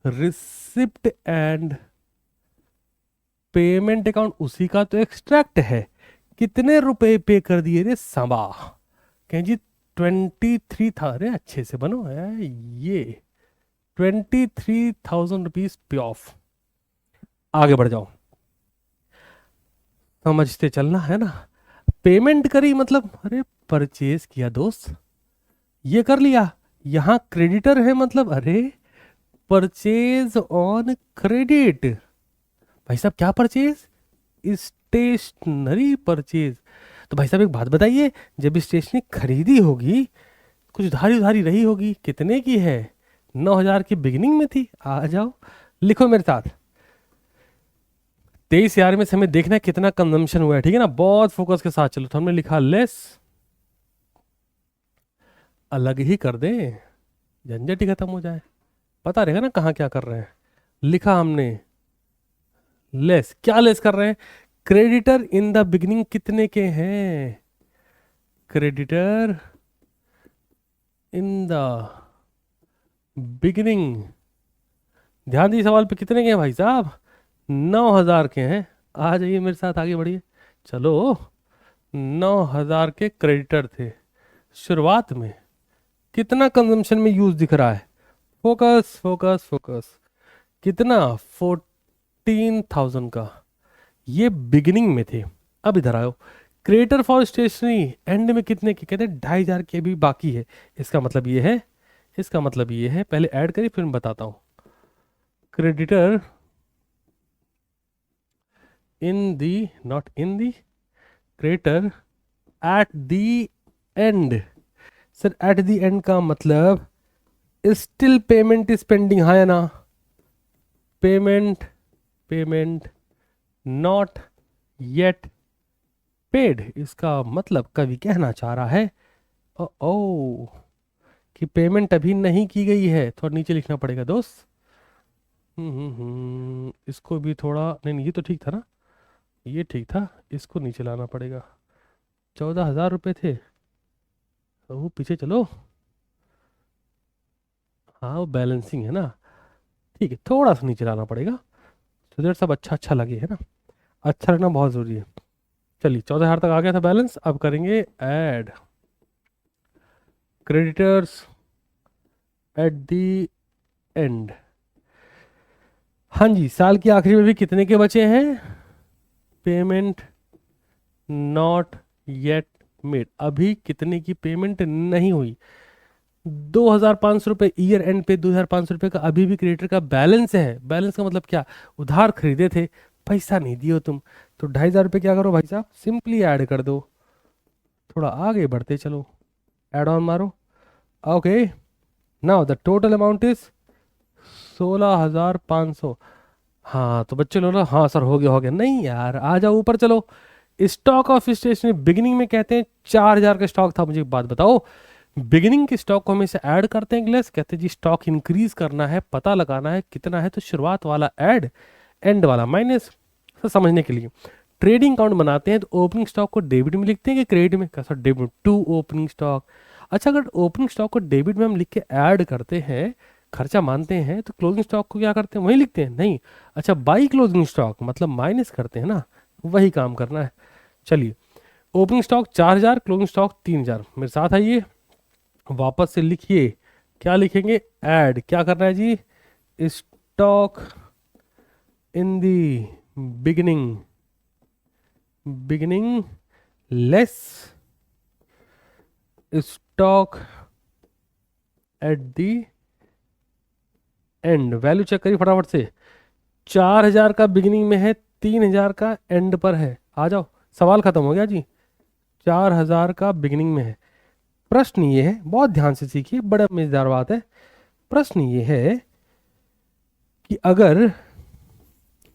S1: receipt and payment account, उसी का तो एक्सट्रैक्ट है। कितने रुपए पे कर दिए रे सांबा? कहें जी 23 था। अरे अच्छे से बनो है, ये 23,000 रुपीज पे ऑफ। आगे बढ़ जाओ, समझते चलना है ना। पेमेंट करी मतलब अरे परचेज किया दोस्त, ये कर लिया। यहां क्रेडिटर है मतलब अरे परचेज ऑन क्रेडिट। भाई साहब क्या परचेज? Stationery purchase. तो भाई साहब एक बात बताइए, जब स्टेशनरी खरीदी होगी कुछ उधारी उधारी रही होगी, कितने की है? 9,000 की बिगिनिंग में थी। आ जाओ, लिखो मेरे साथ, 23,000 में से हमें देखना है कितना कंजम्पशन हुआ है, ठीक है ना। बहुत फोकस के साथ चलो। तो हमने लिखा लेस, अलग ही कर दे, झंझट ही खत्म हो जाए, पता रहेगा ना कहाँ क्या कर रहे हैं। लिखा हमने लेस, क्या लेस कर रहे हैं? क्रेडिटर इन द बिगिनिंग कितने के हैं? क्रेडिटर इन द बिगिनिंग, ध्यान दीजिए सवाल पे, कितने के हैं भाई साहब? 9,000 के हैं। आ जाइए मेरे साथ, आगे बढ़िए। चलो, 9,000 के क्रेडिटर थे शुरुआत में। कितना कंजम्पशन में यूज दिख रहा है? फोकस फोकस फोकस, कितना? 14,000 का, ये बिगिनिंग में थे। अब इधर आओ, क्रेडिटर फॉर स्टेशनरी एंड में कितने के? कहते हैं 2,500 के भी बाकी है। इसका मतलब ये है, इसका मतलब ये है, पहले ऐड करिए फिर मैं बताता हूं। Creditor in the, not in the, creditor eight the and. Sir eight the and का मतलब स्टिल पेमेंट इज पेंडिंग, हाँ या ना? Payment, payment not yet paid. इसका मतलब कवि कहना चाह रहा है ओ कि पेमेंट अभी नहीं की गई है। थोड़ा नीचे लिखना पड़ेगा दोस्त। इसको भी थोड़ा, नहीं नहीं ये तो ठीक था ना, ये ठीक था, इसको नीचे लाना पड़ेगा। 14,000 रुपये थे, तो वो पीछे चलो। हाँ वो बैलेंसिंग है ना, ठीक है, थोड़ा सा नीचे लाना पड़ेगा तो देर सब अच्छा अच्छा लगे, है ना। अच्छा लगना बहुत ज़रूरी है। चलिए 14,000 तक आ गया था बैलेंस। अब करेंगे add creditors eight the and. हाँ जी, साल की आखिरी में भी कितने के बचे हैं? पेमेंट नॉट येट मेड, अभी कितने की पेमेंट नहीं हुई? 2,500 रुपये ईयर एंड पे, 2,500 रुपये का अभी भी क्रेडिटर का बैलेंस है। बैलेंस का मतलब क्या? उधार खरीदे थे, पैसा नहीं दिए हो तुम, तो 2,500 रुपये क्या करो भाई साहब, सिंपली ऐड कर दो। थोड़ा आगे बढ़ते चलो, ऐड ऑन मारो। Okay, now the total amount is 16,500। हाँ तो बच्चे लोग ना, हाँ सर हो गया हो गया, नहीं यार आ जाओ ऊपर चलो। स्टॉक ऑफ स्टेशनरी बिगिनिंग में कहते हैं 4000 का स्टॉक था। मुझे एक बात बताओ, बिगिनिंग के स्टॉक को हमेशा ऐड करते हैं लेस, कहते हैं जी स्टॉक इंक्रीज करना है, पता लगाना है कितना है, तो शुरुआत वाला ऐड, एंड वाला माइनस। तो समझने के लिए ट्रेडिंग अकाउंट बनाते हैं तो ओपनिंग स्टॉक को डेबिट में लिखते हैं कि क्रेडिट में? कैसा डेबिट टू ओपनिंग स्टॉक। अच्छा, अगर ओपनिंग स्टॉक को डेबिट में हम लिख के ऐड करते हैं, खर्चा मानते हैं, तो क्लोजिंग स्टॉक को क्या करते हैं? वही लिखते हैं? नहीं। अच्छा, बाई क्लोजिंग स्टॉक मतलब माइनस करते हैं ना, वही काम करना है। चलिए, ओपनिंग स्टॉक 4000, क्लोजिंग स्टॉक 3000। मेरे साथ आइए, वापस से लिखिए। क्या लिखेंगे? ऐड। क्या करना है जी? Stock in the beginning less stock at the end. Value check करिए फटाफट से। 4000 का बिगिनिंग में है, 3000 का एंड पर है। आ जाओ, सवाल खत्म हो गया जी। 4000 का बिगिनिंग में है। प्रश्न ये है, बहुत ध्यान से सीखिए, बड़ा मजेदार बात है। प्रश्न ये है कि अगर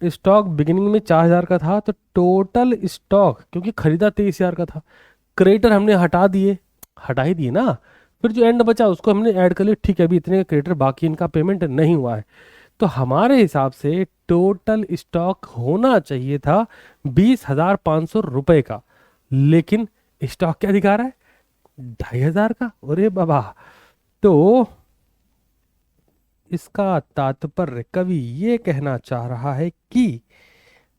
S1: स्टॉक बिगिनिंग में 4000 का था तो टोटल स्टॉक, क्योंकि खरीदा 23000 का था, क्रेडिटर हमने हटा ही दिए ना, फिर जो एंड बचा उसको हमने ऐड कर लिया। ठीक है, अभी इतने का क्रेडिटर बाकी, इनका पेमेंट नहीं हुआ है, तो हमारे हिसाब से टोटल स्टॉक होना चाहिए था 20,500 रुपए का, लेकिन स्टॉक क्या दिखा रहा है? 2500 का। अरे बाबा, तो इसका तात्पर्य कवि ये कहना चाह रहा है कि,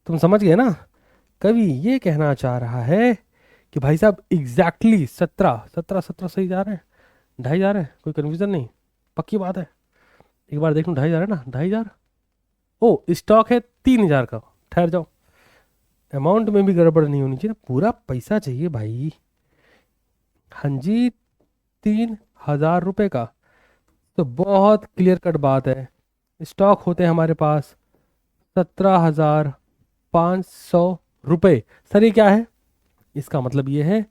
S1: तुम समझ गए ना, कवि ये कहना चाह रहा है कि भाई साहब एग्जैक्टली 17 सही जा रहे हैं, 2500 जा रहे हैं, कोई कन्फ्यूजन नहीं, पक्की बात है। एक बार देख लूँ, 2500 है ना? 2500। ओ, स्टॉक है 3000 का। ठहर जाओ, अमाउंट में भी गड़बड़ नहीं होनी चाहिए ना, पूरा पैसा चाहिए भाई। हाँ जी, 3000 रुपए का। तो बहुत क्लियर कट बात है, स्टॉक होते हैं हमारे पास 17,500 रुपए। सर ये क्या है? इसका मतलब ये है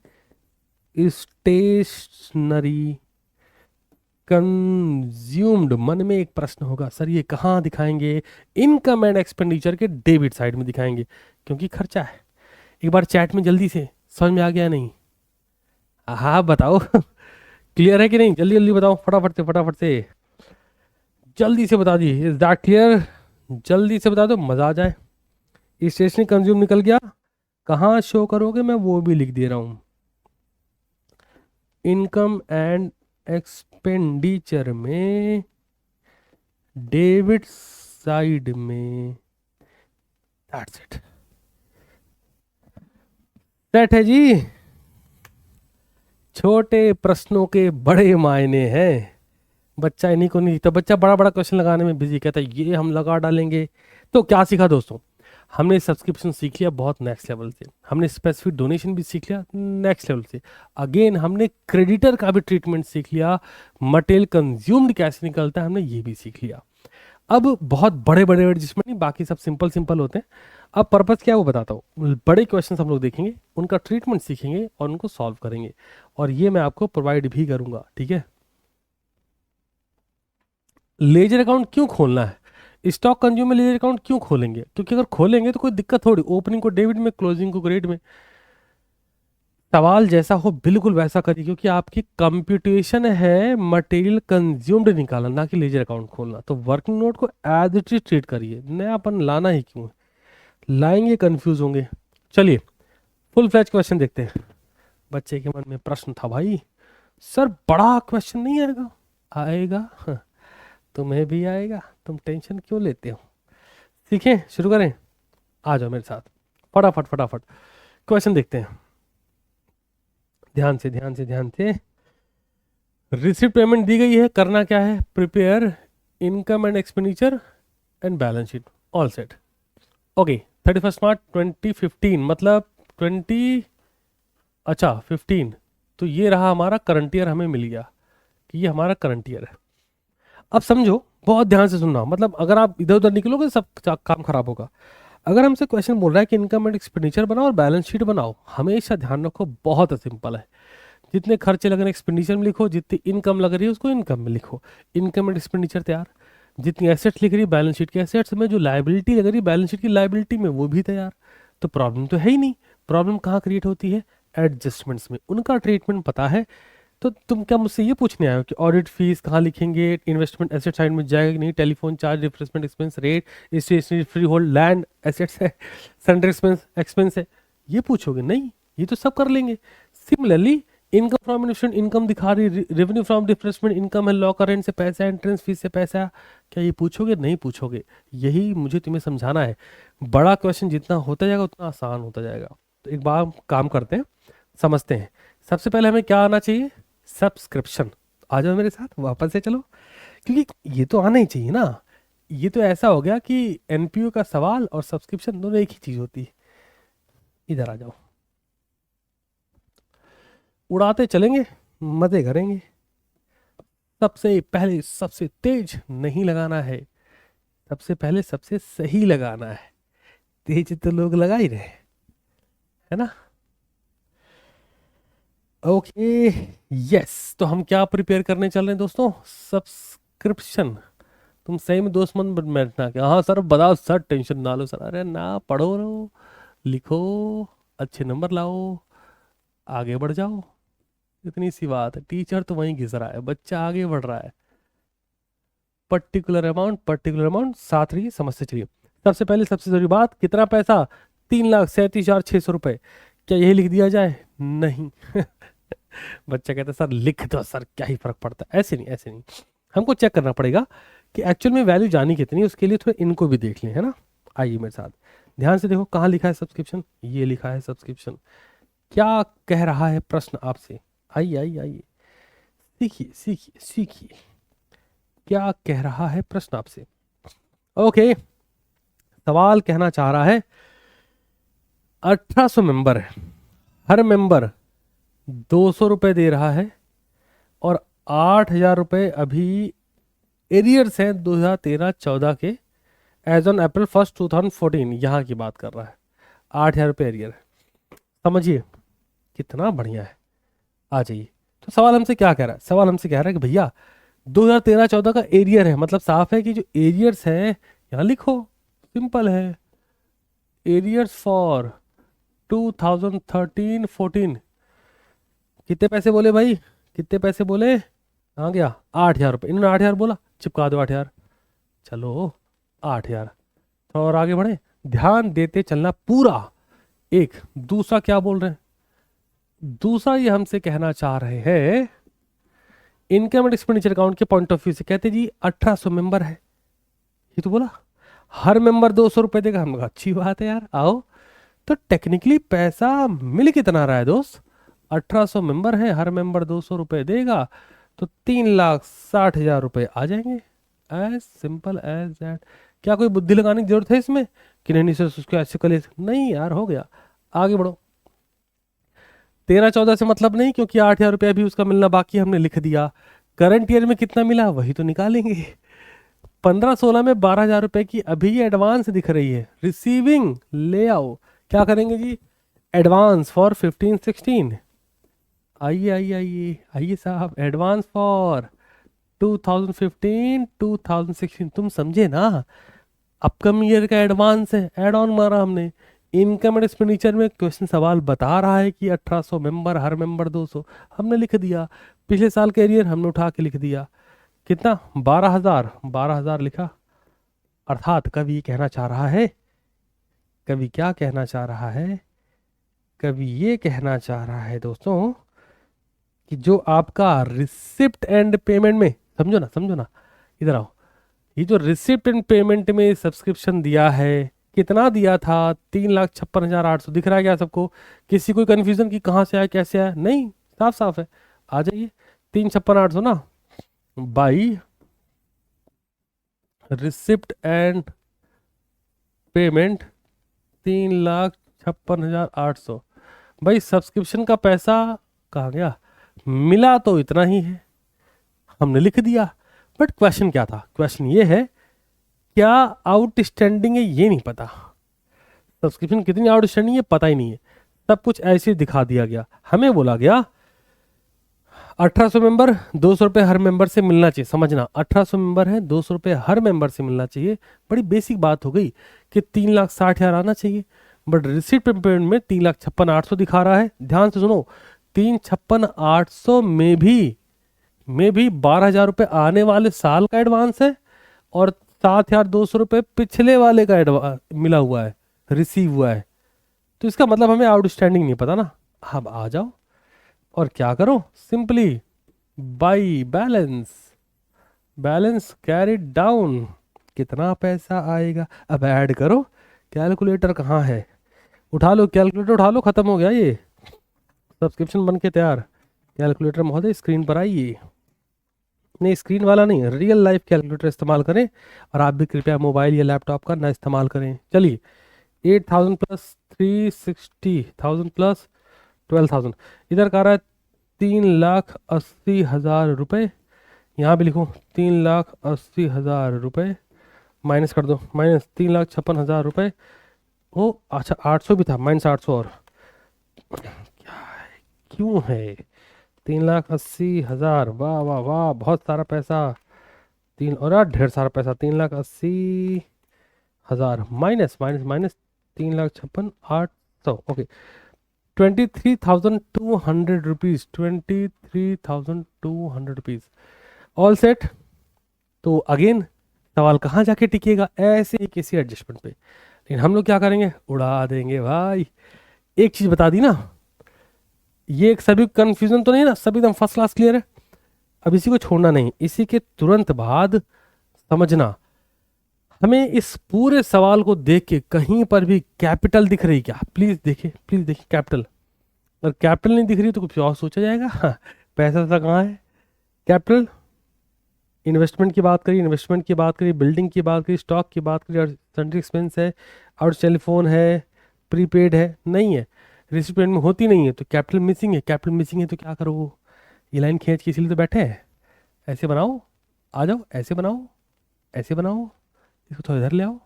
S1: स्टेशनरी कंज्यूम्ड। मन में एक प्रश्न होगा, सर ये कहाँ दिखाएंगे? इनकम एंड एक्सपेंडिचर के डेबिट साइड में दिखाएंगे, क्योंकि खर्चा है। एक बार चैट में जल्दी से, समझ में आ गया नहीं? हाँ बताओ क्लियर है कि नहीं? जल्दी जल्दी बताओ, फटाफट से जल्दी से बता दी। Is that clear? जल्दी से बता दो, मजा आ जाए। स्टेशनरी कंज्यूम निकल गया, कहाँ शो करोगे? मैं वो भी लिख दे रहा हूं, इनकम एंड एक्सपेंडिचर में, डेबिट साइड में। दैट्स इट, सेट है जी। छोटे प्रश्नों के बड़े मायने हैं। बच्चा इन्हीं को नहीं, तो बच्चा बड़ा बड़ा क्वेश्चन लगाने में बिजी, कहता है ये हम लगा डालेंगे। तो क्या सीखा दोस्तों? हमने सब्सक्रिप्शन सीख लिया बहुत नेक्स्ट लेवल से, हमने स्पेसिफिक डोनेशन भी सीख लिया नेक्स्ट लेवल से, अगेन हमने क्रेडिटर का भी ट्रीटमेंट सीख लिया, मटेरियल कंज्यूम्ड कैसे निकलता है हमने ये भी सीख लिया। अब बहुत बड़े बड़े एडजस्टमेंट नहीं, बाकी सब सिंपल सिंपल होते हैं। अब पर्पस क्या है वो बताता हूँ। बड़े क्वेश्चन हम लोग देखेंगे, उनका ट्रीटमेंट सीखेंगे और उनको सॉल्व करेंगे, और ये मैं आपको प्रोवाइड भी करूंगा, ठीक है? लेजर अकाउंट क्यों खोलना है? स्टॉक कंज्यूम में लेजर अकाउंट क्यों खोलेंगे? क्योंकि अगर खोलेंगे तो कोई दिक्कत थोड़ी, ओपनिंग को डेबिट में, क्लोजिंग को क्रेडिट में। सवाल जैसा हो बिल्कुल वैसा करिए, क्योंकि आपकी कंप्यूटेशन है मटेरियल कंज्यूम्ड निकालना, ना कि लेजर अकाउंट खोलना। तो वर्किंग नोट को एज इट इज ट्रीट करिए, नयापन लाना ही क्यों है? लाएंगे कंफ्यूज होंगे। चलिए फुल फ्लैज क्वेश्चन देखते हैं। बच्चे के मन में प्रश्न था, भाई सर बड़ा क्वेश्चन नहीं आएगा? आएगा हाँ, तुम्हें भी आएगा, तुम टेंशन क्यों लेते हो? सीखें, शुरू करें? आ जाओ मेरे साथ, फटाफट क्वेश्चन देखते हैं। ध्यान से। रिसिप्ट पेमेंट दी गई है, करना क्या है? Prepare income and expenditure and balance sheet, all set. Okay, 31 March 2015 मतलब 15, तो ये रहा हमारा करंट ईयर, हमें मिल गया कि ये हमारा करंट ईयर है। अब समझो, बहुत ध्यान से सुनना, मतलब अगर आप इधर उधर निकलोगे सब काम खराब होगा। अगर हमसे क्वेश्चन बोल रहा है कि इनकम एंड एक्सपेंडिचर बनाओ और बैलेंस शीट बनाओ, हमेशा ध्यान रखो बहुत सिंपल है। जितने खर्चे लग रहे हैं एक्सपेंडिचर में लिखो, जितनी इनकम लग रही है उसको इनकम में लिखो, इनकम एंड एक्सपेंडिचर तैयार। जितनी एसेट्स लिख रही है बैलेंस शीट के एसेट्स में, जो लाइबिलिटी लग रही है बैलेंस शीट की लाइबिलिटी में, वो भी तैयार। तो प्रॉब्लम तो है ही नहीं, प्रॉब्लम कहाँ क्रिएट होती है? एडजस्टमेंट्स में। उनका ट्रीटमेंट पता है, तो तुम क्या मुझसे ये पूछने आए हो कि ऑडिट फीस कहाँ लिखेंगे, इन्वेस्टमेंट एसेट साइड में जाएगा कि नहीं, telephone charge, replacement expense, rate, stationery, free hold, land assets है, सरेंडर एक्सपेंस है, ये पूछोगे? नहीं, ये तो सब कर लेंगे। Similarly income from investment income दिखा रही, रेवेन्यू फ्रॉम डिस्बर्समेंट इनकम है, लॉकर रेंट से पैसा, एंट्रेंस फीस से पैसा, क्या ये पूछोगे? नहीं पूछोगे। यही मुझे तुम्हें समझाना है। बड़ा क्वेश्चन जितना होता जाएगा उतना आसान होता जाएगा। तो एक बार काम करते हैं, समझते हैं। सबसे पहले हमें क्या आना चाहिए? सब्सक्रिप्शन। आ जाओ मेरे साथ वापस से, चलो, क्योंकि ये तो आना ही चाहिए ना। ये तो ऐसा हो गया कि एनपीओ का सवाल और सब्सक्रिप्शन दोनों एक ही चीज होती है। इधर आ जाओ, उड़ाते चलेंगे, मजे करेंगे। सबसे पहले सबसे तेज नहीं लगाना है, सबसे पहले सबसे सही लगाना है। तेज तो लोग लगा ही रहे, है ना? Okay, yes. तो हम क्या प्रिपेयर करने चल रहे हैं दोस्तों? सब्सक्रिप्शन। तुम सही में दोस्त मन बैठना क्या? हाँ सर बताओ सर, टेंशन ना लो सर। अरे ना, पढ़ो रहो, लिखो, अच्छे नंबर लाओ, आगे बढ़ जाओ। इतनी सी बात है। टीचर तो वहीं घिस रहा है, बच्चा आगे बढ़ रहा है। पर्टिकुलर अमाउंट साथ रही, समझते चलिए। सबसे पहले सबसे जरूरी बात, कितना पैसा? 3,37,600 रुपए। क्या यही लिख दिया जाए? नहीं। बच्चा कहता है सर लिख दो सर, क्या ही फर्क पड़ता है। ऐसे नहीं, ऐसे नहीं, हमको चेक करना पड़ेगा कि एक्चुअल में वैल्यू जानी कितनी है। उसके लिए थोड़ा इनको भी देख लें, है ना? आइए मेरे साथ ध्यान से देखो, कहाँ लिखा है सब्सक्रिप्शन? ये लिखा है सब्सक्रिप्शन। क्या कह रहा है प्रश्न आपसे? आइए आइए आइए, सीखिए सीखिए सीखिए, क्या कह रहा है प्रश्न आपसे? ओके, सवाल कहना चाह रहा है 1800 मेंबर है, हर मेंबर 200 रुपए दे रहा है और 8,000 रुपए अभी एरियर्स हैं 2013-14 के, एज ऑन अप्रैल 1 2014, यहाँ की बात कर रहा है। 8,000 रुपये एरियर है। समझिए कितना बढ़िया है। आ जाइए, तो सवाल हमसे क्या कह रहा है? सवाल हमसे कह रहा है कि भैया 2013-14 का एरियर है, मतलब साफ है कि जो एरियर्स है यहाँ लिखो, सिंपल है। एरियर्स फॉर 2013-14 कितने पैसे बोले भाई? कितने पैसे बोले? कहाँ गया? 8,000 रुपये। इन्होंने 8,000 बोला, चिपका दो 8,000। चलो 8,000, थोड़ा और आगे बढ़े, ध्यान देते चलना पूरा। एक दूसरा क्या बोल रहे हैं? दूसरा ये हमसे कहना चाह रहे हैं, इनकम एंड एक्सपेंडिचर अकाउंट के पॉइंट ऑफ व्यू से कहते जी 1800 मेंबर है, ये तो बोला हर मेंबर 200 रुपए देगा। हम कहा अच्छी बात है यार, आओ। तो टेक्निकली पैसा मिल कितना रहा है दोस्त? 1800 मेंबर है, हर मेंबर 200 रुपए देगा, तो 3,60,000 रुपए आ जाएंगे। As simple as that. क्या कोई बुद्धि लगाने की जरूरत है इसमें कि नहीं सर उसको ऐसे कर? नहीं यार, हो गया, आगे बढ़ो। 13-14 से मतलब नहीं, क्योंकि 8,000 रुपया भी उसका मिलना बाकी, हमने लिख दिया। करंट ईयर में कितना मिला वही तो निकालेंगे। 15-16 में 12,000 रुपए की अभी एडवांस दिख रही है, रिसीविंग ले आओ। क्या करेंगे जी? Advance for 15-16। आइए आइए आइए आइए साहब, एडवांस फॉर 2015-2016। तुम समझे ना, अपकमिंग ईयर का एडवांस है, एड ऑन मारा हमने। इनकम एंड एक्सपेंडिचर में क्वेश्चन सवाल बता रहा है कि 1800 मेंबर, हर मेंबर 200, हमने लिख दिया। पिछले साल का एरियर हमने उठा के लिख दिया। कितना? 12,000 लिखा। अर्थात कवि ये कहना चाह रहा है, कवि क्या कहना चाह रहा है? कवि ये कहना चाह रहा है दोस्तों कि जो आपका रिसिप्ट एंड पेमेंट में, समझो ना समझो ना, इधर आओ, ये जो रिसिप्ट एंड पेमेंट में सब्सक्रिप्शन दिया है, कितना दिया था? 3,56,800। दिख रहा है क्या सबको? किसी कोई कंफ्यूजन की कहाँ से आया कैसे आया? नहीं, साफ साफ है। आ जाइए, 3,56,800 ना बाई रिसिप्ट एंड पेमेंट 3,56,800। भाई सब्सक्रिप्शन का पैसा कहाँ गया? मिला तो इतना ही है, हमने लिख दिया। बट क्वेश्चन क्या था? क्वेश्चन ये है, क्या आउटस्टैंडिंग है ये नहीं पता, सब्सक्रिप्शन कितनी आउटस्टैंडिंग है पता ही नहीं है, सब कुछ ऐसे दिखा दिया गया। हमें बोला गया 1800 मेंबर, 200 रुपये हर मेंबर से मिलना चाहिए। समझना, 1800 मेंबर है, 200 रुपये हर मेंबर से मिलना चाहिए। बड़ी बेसिक बात हो गई कि 3,60,000 आना चाहिए। बट रिसीट पेमेंट में 3,56,800 दिखा रहा है। ध्यान से सुनो, 3,56,800 में भी 12,000 रुपये आने वाले साल का एडवांस है और 7,200 रुपये पिछले वाले का एडवांस मिला हुआ है, रिसीव हुआ है। तो इसका मतलब हमें आउटस्टैंडिंग नहीं पता ना। अब आ जाओ और क्या करो, simply by balance, balance carried down, कितना पैसा आएगा। अब ऐड करो। कैलकुलेटर कहाँ है, उठा लो कैलकुलेटर, उठा लो, खत्म हो गया ये सब्सक्रिप्शन बन के तैयार। कैलकुलेटर महोदय स्क्रीन पर आइए। नहीं, स्क्रीन वाला नहीं, रियल लाइफ कैलकुलेटर इस्तेमाल करें, और आप भी कृपया मोबाइल या लैपटॉप का ना इस्तेमाल करें। चलिए, 8,000 प्लस 360,000 प्लस 12,000, इधर का आ रहा है 3,80,000 रुपये। यहाँ भी लिखो 3,80,000 रुपये, माइनस कर दो, माइनस 3,56,000 रुपये। ओ अच्छा, 800 भी था, माइनस 800 और क्या है, क्यों है 3,80,000, वाह वाह वाह, बहुत सारा पैसा। तीन और यार ढेर सारा पैसा, 3,80,000 minus minus minus 3,56,800, okay, 23,200 rupees, 23,200 rupees, all set. तो अगेन सवाल कहाँ जाके टिकेगा, ऐसे ही किसी एडजस्टमेंट पे। लेकिन हम लोग क्या करेंगे, उड़ा देंगे भाई। एक चीज़ बता दी ना, ये एक सभी कंफ्यूजन तो नहीं ना, सभी एकदम फर्स्ट क्लास क्लियर है। अब इसी को छोड़ना नहीं, इसी के तुरंत बाद समझना, हमें इस पूरे सवाल को देख के कहीं पर भी कैपिटल दिख रही क्या, प्लीज देखिए, प्लीज देखिए कैपिटल। अगर कैपिटल नहीं दिख रही तो कुछ और सोचा जाएगा। हाँ, पैसा सा कहाँ है, कैपिटल। इन्वेस्टमेंट की बात करिए, इन्वेस्टमेंट की बात करिए, बिल्डिंग की बात करिए, स्टॉक की बात करिए, और सन्ड्री एक्सपेंस है, और टेलीफोन है, प्रीपेड है, नहीं है, रिसिपेंट में होती नहीं है, तो कैपिटल मिसिंग है। कैपिटल मिसिंग है तो क्या करो, ये लाइन खींच के इसीलिए तो बैठे हैं। ऐसे बनाओ, आ जाओ, ऐसे बनाओ, ऐसे बनाओ, इसको थोड़ा इधर ले आओ,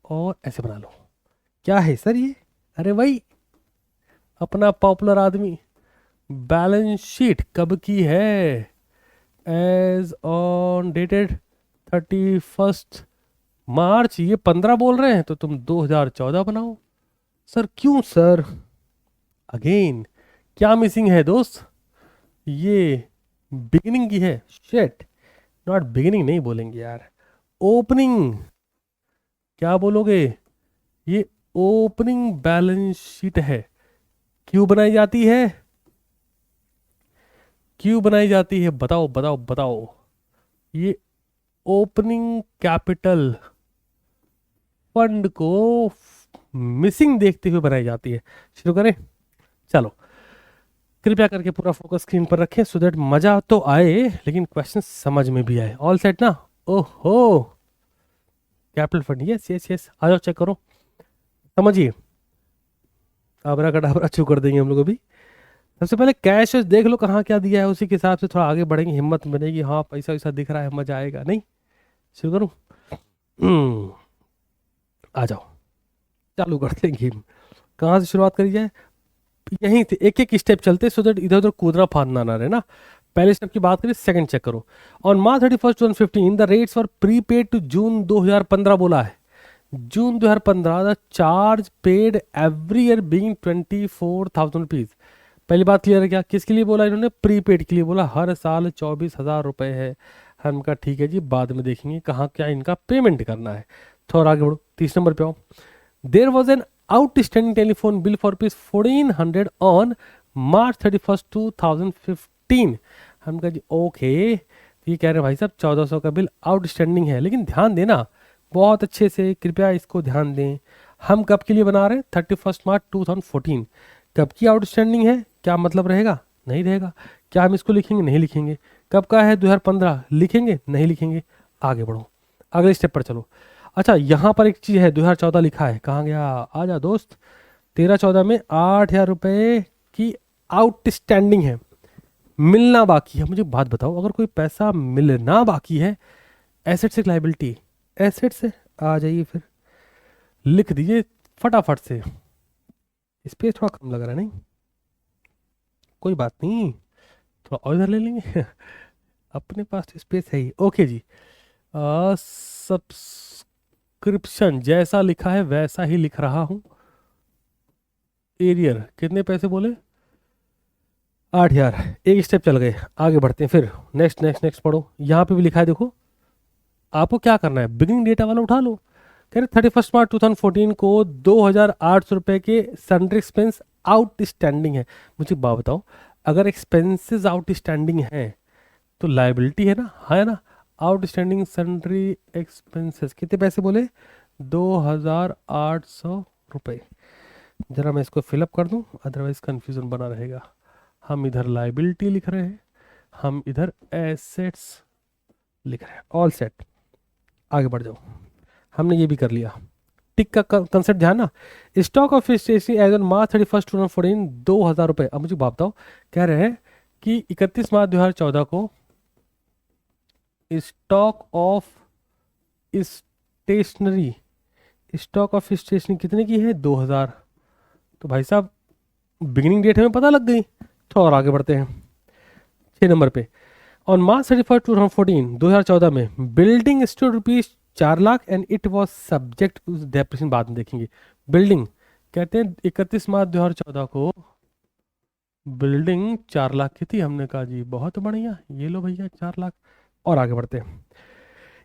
S1: और ऐसे बना लो। क्या है सर ये, अरे वही अपना पॉपुलर आदमी, बैलेंस शीट कब की है, एज ऑन डेटेड 31 मार्च। ये 15 बोल रहे हैं तो तुम 2014 बनाओ। सर क्यों सर, अगेन क्या मिसिंग है दोस्त, ये बिगिनिंग की है, शेट, नॉट बिगिनिंग नहीं बोलेंगे यार, ओपनिंग, क्या बोलोगे, ये ओपनिंग बैलेंस शीट है। क्यों बनाई जाती है, क्यों बनाई जाती है, बताओ बताओ बताओ। ये ओपनिंग कैपिटल फंड को मिसिंग देखते हुए बनाई जाती है। शुरू करें, चलो, कृपया करके पूरा फोकस स्क्रीन पर रखें, सो दैट मजा तो आए लेकिन क्वेश्चन समझ में भी आए। ऑल सेट ना, ओहो, capital fund, yes yes yes, आ जाओ चेक करो, समझिए, आबरा कटाबरा छू कर देंगे हम लोग अभी। सबसे पहले कैश देख लो कहाँ क्या दिया है, उसी के हिसाब से थोड़ा आगे बढ़ेंगे, हिम्मत बनेगी, हाँ पैसा वैसा दिख रहा है, मजा आएगा। नहीं, शुरू करूँ, आ जाओ, चालू करते हैं गेम। कहाँ से शुरुआत करी जाए, यहीं से एक एक स्टेप चलते, सो दैट इधर उधर कूदना फादना ना रहे ना। पहले स्टेप की बात करें, सेकंड चेक करो। On March 31, 2015 the rates for prepaid to June 2015 बोला है, June 2015 the charge paid every year being 24,000 rupees. पहली बात क्लियर है क्या, किसके लिए बोला इन्होंने, प्रीपेड के लिए बोला, हर साल 24,000 रुपये है। हम का ठीक है जी, बाद में देखेंगे कहाँ क्या इनका पेमेंट करना है। थोड़ा आगे बढ़ो, 30 नंबर पे आओ। There was an outstanding telephone bill for rupees 1400 on March 31, 2015। हम कहा जी ओके, ये कह रहे हैं भाई साहब 1400 का बिल आउटस्टैंडिंग है, लेकिन ध्यान देना बहुत अच्छे से, कृपया इसको ध्यान दें। हम कब के लिए बना रहे हैं, 31 मार्च 2014, कब की आउटस्टैंडिंग है, क्या मतलब रहेगा, नहीं रहेगा। क्या हम इसको लिखेंगे, नहीं लिखेंगे। कब का है, 2015, लिखेंगे, नहीं लिखेंगे। आगे बढ़ो, अगले स्टेप पर चलो। अच्छा, यहाँ पर एक चीज़ है, 2014 लिखा है, कहाँ गया, आ जा दोस्त। 13-14 में 8,000 रुपये की आउटस्टैंडिंग है, मिलना बाकी है। मुझे बात बताओ, अगर कोई पैसा मिलना बाकी है, एसेट से लाइबिलिटी, एसेट से आ जाइए, फिर लिख दीजिए फटाफट से। स्पेस थोड़ा कम लग रहा है, नहीं कोई बात नहीं, थोड़ा और इधर ले लेंगे। अपने पास तो स्पेस है ही। ओके जी, सब्सक्रिप्शन जैसा लिखा है वैसा ही लिख रहा हूँ, एरियर कितने पैसे बोले? 8,000। एक स्टेप चल गए, आगे बढ़ते हैं फिर। नेक्स्ट नेक्स्ट नेक्स्ट पढ़ो, यहाँ पे भी लिखा है देखो, आपको क्या करना है, बिगिनिंग डेटा वाला उठा लो। कह रहे 31 मार्च 2014 को 2,800 रुपये के सन्ड्री एक्सपेंस आउटस्टैंडिंग है। मुझे बात बताओ, अगर एक्सपेंसेस आउटस्टैंडिंग है तो लाइबिलिटी है ना, है ना। आउटस्टैंडिंग सन्ड्री एक्सपेंसेस कितने पैसे बोले? 2,800 रुपये। जरा मैं इसको फिलअप कर दूं, अदरवाइज कंफ्यूजन बना रहेगा। हम इधर लाइबिलिटी लिख रहे हैं, हम इधर एसेट्स लिख रहे हैं। ऑल सेट, आगे बढ़ जाओ। हमने ये भी कर लिया। टिक का कंसेप्ट ध्यान ना। Stock of stationery as on March 31 2014 2,000 रुपये। अब मुझे बात बताओ, कह रहे हैं कि 31 मार्च 2014 को stock of stationery, stock of stationery कितने की है? 2,000। तो भाई साहब बिगिनिंग डेट हमें पता लग गई। तो और आगे बढ़ते हैं 6 नंबर पे। ऑन मार्च 31 2014 2014 में building stood ₹4,00,000 and it was subject depreciation. बाद में देखेंगे। बिल्डिंग कहते हैं 31 मार्च 2014 को बिल्डिंग 4,00,000 की थी। हमने कहा जी बहुत बढ़िया, ये लो भैया 4,00,000। और आगे बढ़ते हैं।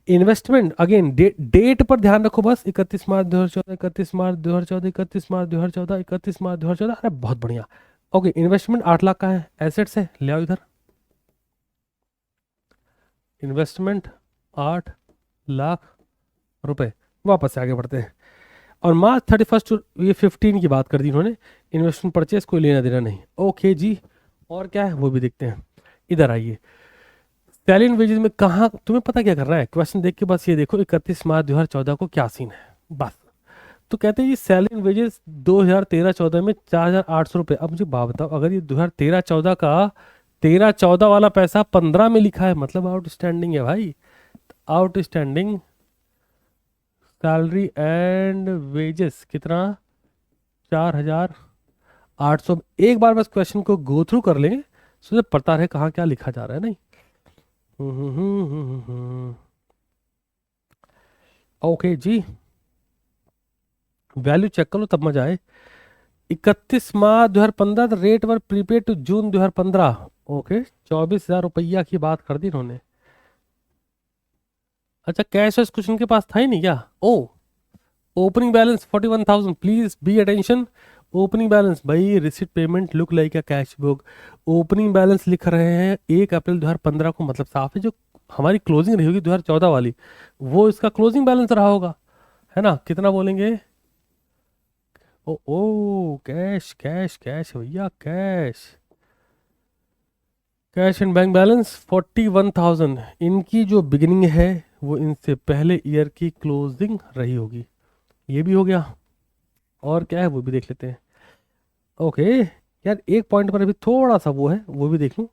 S1: इन्वेस्टमेंट अगेन डेट पर ध्यान रखो बस, 31 मार्च 2014, 31 मार्च 2014, 31 मार्च 2014, 31 मार्च 2014। अरे बहुत बढ़िया। ओके, इन्वेस्टमेंट 8,00,000 का है, एसेट्स है, ले आओ इधर। इन्वेस्टमेंट 8,00,000 रुपए। वापस से आगे बढ़ते हैं। और मार्च 31 ये 15 की बात कर दी इन्होंने। इन्वेस्टमेंट परचेस कोई लेना देना नहीं। ओके जी, और क्या है वो भी देखते हैं। इधर आइए, सैलरी एंड वेजेस में कहाँ तुम्हें पता क्या करना है, क्वेश्चन देख के बस ये देखो 31 मार्च 2014 को क्या सीन है बस। तो कहते हैं ये सैलरी एंड वेजेस 2013-14 में 4,800 रुपये। अब मुझे बात बताओ, अगर ये 2013-14 का 13-14 वाला पैसा 15 में लिखा है, मतलब आउटस्टैंडिंग है भाई। आउटस्टैंडिंग सैलरी एंड वेजेस कितना? 4,800। एक बार बस क्वेश्चन को गो थ्रू कर लेंगे, सो पता रहे कहाँ क्या लिखा जा रहा है। नहीं ओके जी, वैल्यू चेक कर लो तब मजा आए। 31 March 2015 rate were prepaid to June 2015। Okay, 24,000 रुपया की बात कर दी इन्होंने। अच्छा, कैश वैश कुछ उनके पास था ही नहीं क्या? ओ, opening balance 41,000। Please be attention. Opening balance भाई, receipt payment look like a cash book. Opening balance लिख रहे हैं 1 अप्रैल 2015 को, मतलब साफ है जो हमारी क्लोजिंग रही होगी 2014 वाली, वो इसका क्लोजिंग बैलेंस रहा होगा, है ना। कितना बोलेंगे? ओ ओ, कैश कैश कैश भैया, cash. Cash and bank balance 41,000। इनकी जो बिगिनिंग है वो इनसे पहले ईयर की क्लोजिंग रही होगी। ये भी हो गया। और क्या है वो भी देख लेते हैं। ओके यार, एक पॉइंट पर अभी थोड़ा सा वो है, वो भी देख लूँ।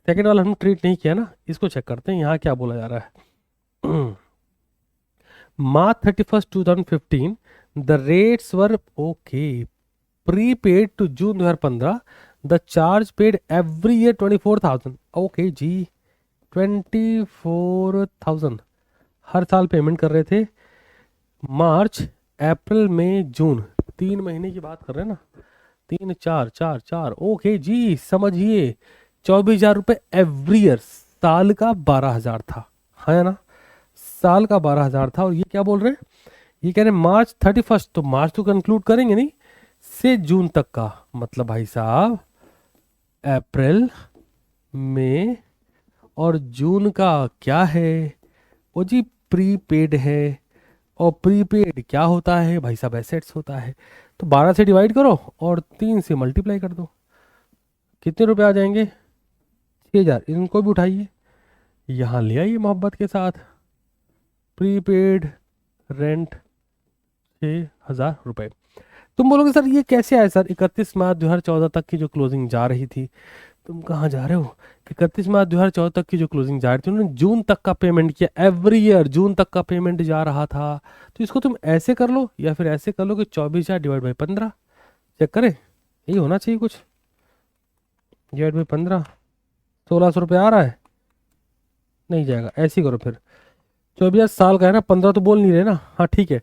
S1: सेकेंड वाला हम ट्रीट नहीं किया ना, इसको चेक करते हैं यहाँ क्या बोला जा रहा है। March 31 2015 the rates were okay prepaid to June 2015 the charge paid every year 24,000। Okay जी, 24,000 हर साल पेमेंट कर रहे थे। मार्च अप्रैल मई जून 3 महीने की बात कर रहे हैं ना, 3 4 4 4। ओके जी, समझिए 24,000 रुपये एवरी ईयर। साल का 12,000 था, है ना। साल का 12,000 था। और ये क्या बोल रहे हैं, ये कह रहे हैं मार्च 31, तो मार्च तो कंक्लूड करेंगे नहीं, से जून तक का, मतलब भाई साहब अप्रैल मई और जून का क्या है वो जी, प्रीपेड है। और प्रीपेड क्या होता है भाई साहब? एसेट्स होता है। तो 12 से डिवाइड करो और 3 से मल्टीप्लाई कर दो, कितने रुपए आ जाएंगे? 6,000। इनको भी उठाइए, यहाँ ले आइए मोहब्बत के साथ। प्रीपेड रेंट 6,000 रुपये। तुम बोलोगे सर ये कैसे आया सर, 31 मार्च 2014 तक की जो क्लोजिंग जा रही थी, तुम कहाँ जा रहे हो? कि 31 मार्च 2014 तक की जो क्लोजिंग जा रही थी, उन्होंने जून तक का पेमेंट किया। एवरी ईयर जून तक का पेमेंट जा रहा था। तो इसको तुम ऐसे कर लो या फिर ऐसे कर लो कि 24,000 डिवाइड बाई 15। चेक करें, यही होना चाहिए कुछ। डिवाइड बाई 15, 1,600 रुपये आ रहा है। नहीं जाएगा, ऐसे ही करो फिर। 24,000 साल का है ना, 15 तो बोल नहीं रहे ना। हाँ ठीक है,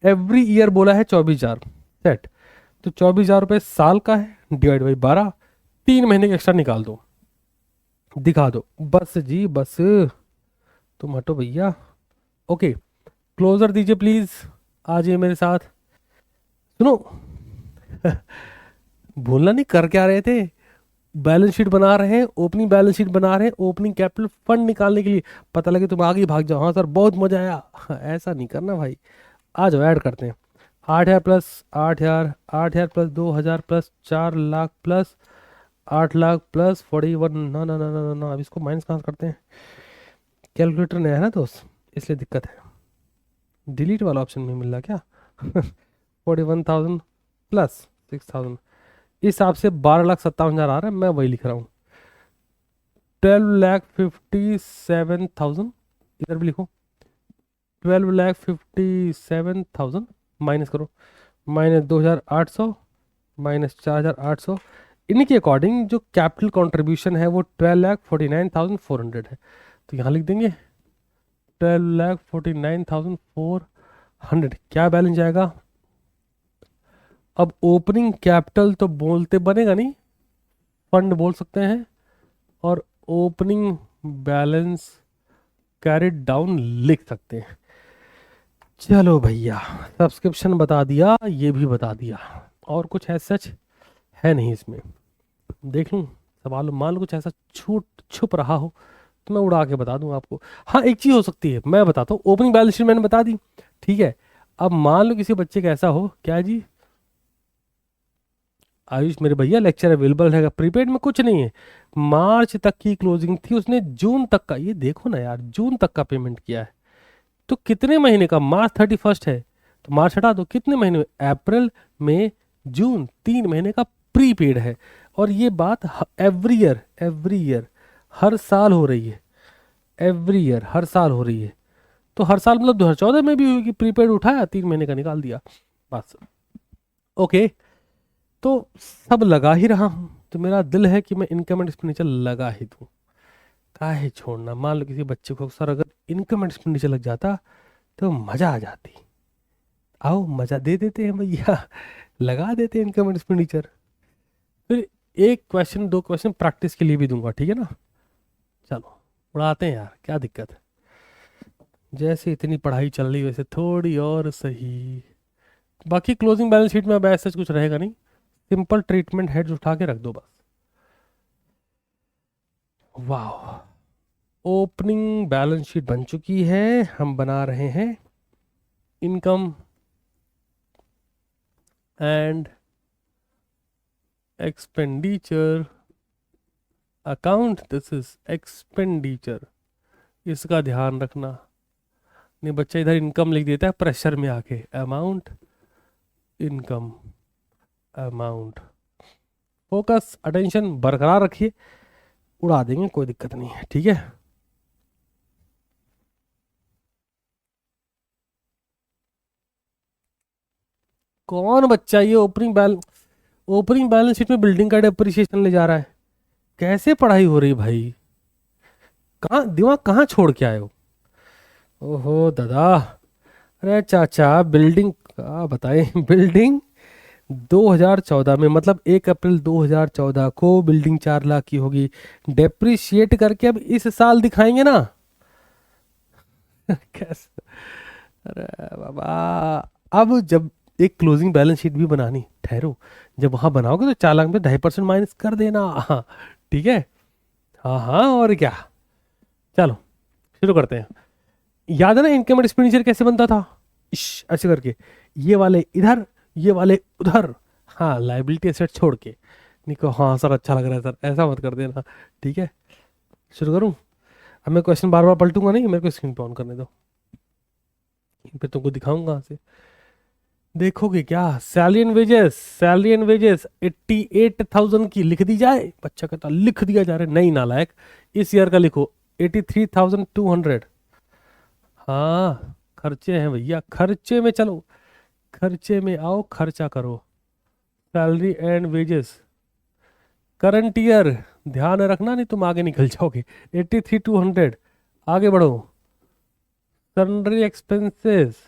S1: एवरी ईयर बोला है 24,000। सेट। तो 24,000 रुपये साल का है, डिवाइड बाई 12, 3 महीने का एक्स्ट्रा निकाल दो, दिखा दो। बस जी बस, तुम हटो भैया। ओके, क्लोजर दीजिए प्लीज, आ जाइए मेरे साथ। सुनो भूलना नहीं, कर क्या रहे थे? बैलेंस शीट बना रहे हैं, ओपनिंग बैलेंस शीट बना रहे हैं, ओपनिंग कैपिटल फंड निकालने के लिए। पता लगे तुम आगे ही भाग जाओ, हाँ सर बहुत मजा आया। ऐसा नहीं करना भाई। आ जाओ, ऐड करते हैं। 8,000 plus 8,000, 8,000 plus 2,000 plus 4 lakh plus 8 lakh plus 41। ना ना ना ना ना ना, अब इसको माइनस कहाँ से करते हैं? कैलकुलेटर नया है ना दोस्त, इसलिए दिक्कत है। डिलीट वाला ऑप्शन नहीं मिल रहा क्या? 41,000 प्लस 6,000, इस हिसाब से 12,57,000 आ रहा है, मैं वही लिख रहा हूँ। 12,57,000, इधर भी लिखो 12,57,000, माइनस करो, माइनस 2,800 माइनस 4,800। इन्हीं के अकॉर्डिंग जो कैपिटल कंट्रीब्यूशन है वो 12,49,400 है। तो यहाँ लिख देंगे 12,49,400। क्या बैलेंस जाएगा? अब ओपनिंग कैपिटल तो बोलते बनेगा नहीं, फंड बोल सकते हैं, और ओपनिंग बैलेंस कैरिड डाउन लिख सकते हैं। चलो भैया, सब्सक्रिप्शन बता दिया, ये भी बता दिया, और कुछ है सच है नहीं इसमें। देख लूँ सवाल, मान लो कुछ ऐसा छूट छुप रहा हो तो मैं उड़ा के बता दूं आपको। हाँ एक चीज़ हो सकती है, मैं बताता हूँ। ओपनिंग बैलेंस शीट मैंने बता दी, ठीक है। अब मान लो किसी बच्चे का ऐसा हो, क्या जी आयुष मेरे भैया लेक्चर अवेलेबल रहेगा, प्रीपेड में कुछ नहीं है, मार्च तक की क्लोजिंग थी, उसने जून तक का, ये देखो ना यार, जून तक का पेमेंट किया है। तो कितने महीने का? मार्च 31 है तो मार्च हटा दो, कितने महीने में? अप्रैल मई जून, 3 महीने का प्रीपेड है। और ये बात एवरी ईयर, एवरी ईयर, हर साल हो रही है, एवरी ईयर हर साल हो रही है। तो हर साल मतलब 2014 में भी हुई कि प्रीपेड उठाया, 3 महीने का निकाल दिया, बस। ओके, तो सब लगा ही रहा हूँ, तो मेरा दिल है कि मैं इनकम एंड एक्सपेंडिचर लगा ही दूँ। काहे छोड़ना? मान लो किसी बच्चे को सर अगर इनकम एंड एक्सपेंडिचर लग जाता तो मजा आ जाती। आओ मजा दे देते हैं भैया, लगा देते हैं इनकम एंड एक्सपेंडिचर। फिर एक क्वेश्चन, 2 क्वेश्चन प्रैक्टिस के लिए भी दूंगा, ठीक है ना? चलो उड़ाते हैं यार, क्या दिक्कत है? जैसे इतनी पढ़ाई चल रही वैसे थोड़ी और सही। बाकी क्लोजिंग बैलेंस शीट में अब ऐसा कुछ रहेगा नहीं, सिंपल ट्रीटमेंट हेड्स उठा के रख दो बस। वाह, ओपनिंग बैलेंस शीट बन चुकी है, हम बना रहे हैं income and expenditure account. This is expenditure, इसका ध्यान रखना। नहीं बच्चा इधर इनकम लिख देता है प्रेशर में आके, amount, income, amount. Focus attention बरकरार रखिए, उड़ा देंगे, कोई दिक्कत नहीं है, ठीक है। कौन बच्चा ये ओपनिंग बैलेंस शीट में बिल्डिंग का डेप्रिसिएशन ले जा रहा है? कैसे पढ़ाई हो रही भाई? कहाँ दिमाग कहाँ छोड़ के आए हो? ओहो दादा, अरे चाचा बिल्डिंग का बताएं। बिल्डिंग 2014 में, मतलब 1 अप्रैल 2014 को बिल्डिंग 4 लाख की होगी, डेप्रिशिएट करके अब इस साल दिखाएंगे ना। कैसे? अरे बाबा, अब जब एक क्लोजिंग बैलेंस शीट भी बनानी, ठहरो, जब वहां बनाओगे तो 4 लाख में 2.5% माइनस कर देना। हाँ ठीक है, हाँ हाँ, और क्या। चलो शुरू करते हैं। याद है ना इनकम एंड एक्सपेंडिचर कैसे बनता था? ऐसे करके, ये वाले इधर, ये वाले उधर, हाँ लाइबिलिटी एसेट छोड़ के। निको हाँ सर अच्छा लग रहा है सर, ऐसा मत कर देना, ठीक है। शुरू करूँ? अब मैं क्वेश्चन बार बार पलटूंगा नहीं, मेरे को स्क्रीन पे ऑन करने दो, फिर तुमको दिखाऊंगा कहाँ से। देखोगे क्या? Salary and wages, salary and wages 88,000 की लिख दी जाए। बच्चा कहता लिख दिया जा रहा है, नहीं नालायक, इस ईयर का लिखो 83,200। हाँ खर्चे हैं भैया, खर्चे में चलो, खर्चे में आओ, खर्चा करो। Salary and wages current year, ध्यान रखना नहीं तुम आगे निकल जाओगे। 83,200, आगे बढ़ो। सन्ड्री एक्सपेंसेस,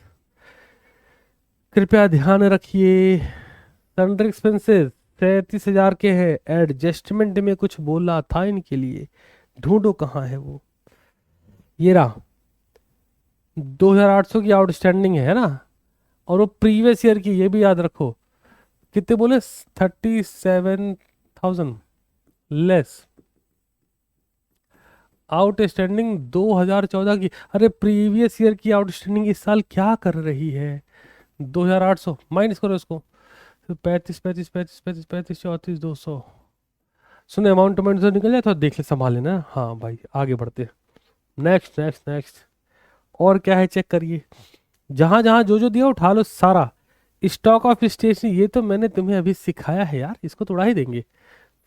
S1: कृपया ध्यान रखिए, सन्ड्री एक्सपेंसेस 37,000 के हैं। एडजस्टमेंट में कुछ बोला था इनके लिए, ढूंढो कहाँ है वो। ये रहा, 2,800 की आउटस्टैंडिंग है ना, और वो प्रीवियस ईयर की, ये भी याद रखो। कितने बोले? 37,000 लेस आउटस्टैंडिंग 2014 की। अरे प्रीवियस ईयर की आउटस्टैंडिंग इस साल क्या कर रही है? 2,800 माइनस करो इसको, तो 35, 34, सुनो अमाउंट अमाउंट से निकल जाए तो देख ले, संभाल लेना। हाँ भाई आगे बढ़ते, नेक्स्ट नेक्स्ट नेक्स्ट। और क्या है चेक करिए, जहां जहां जो जो दिया उठा लो सारा। स्टॉक ऑफ स्टेशनरी, ये तो मैंने तुम्हें अभी सिखाया है यार, इसको तो उड़ा ही देंगे।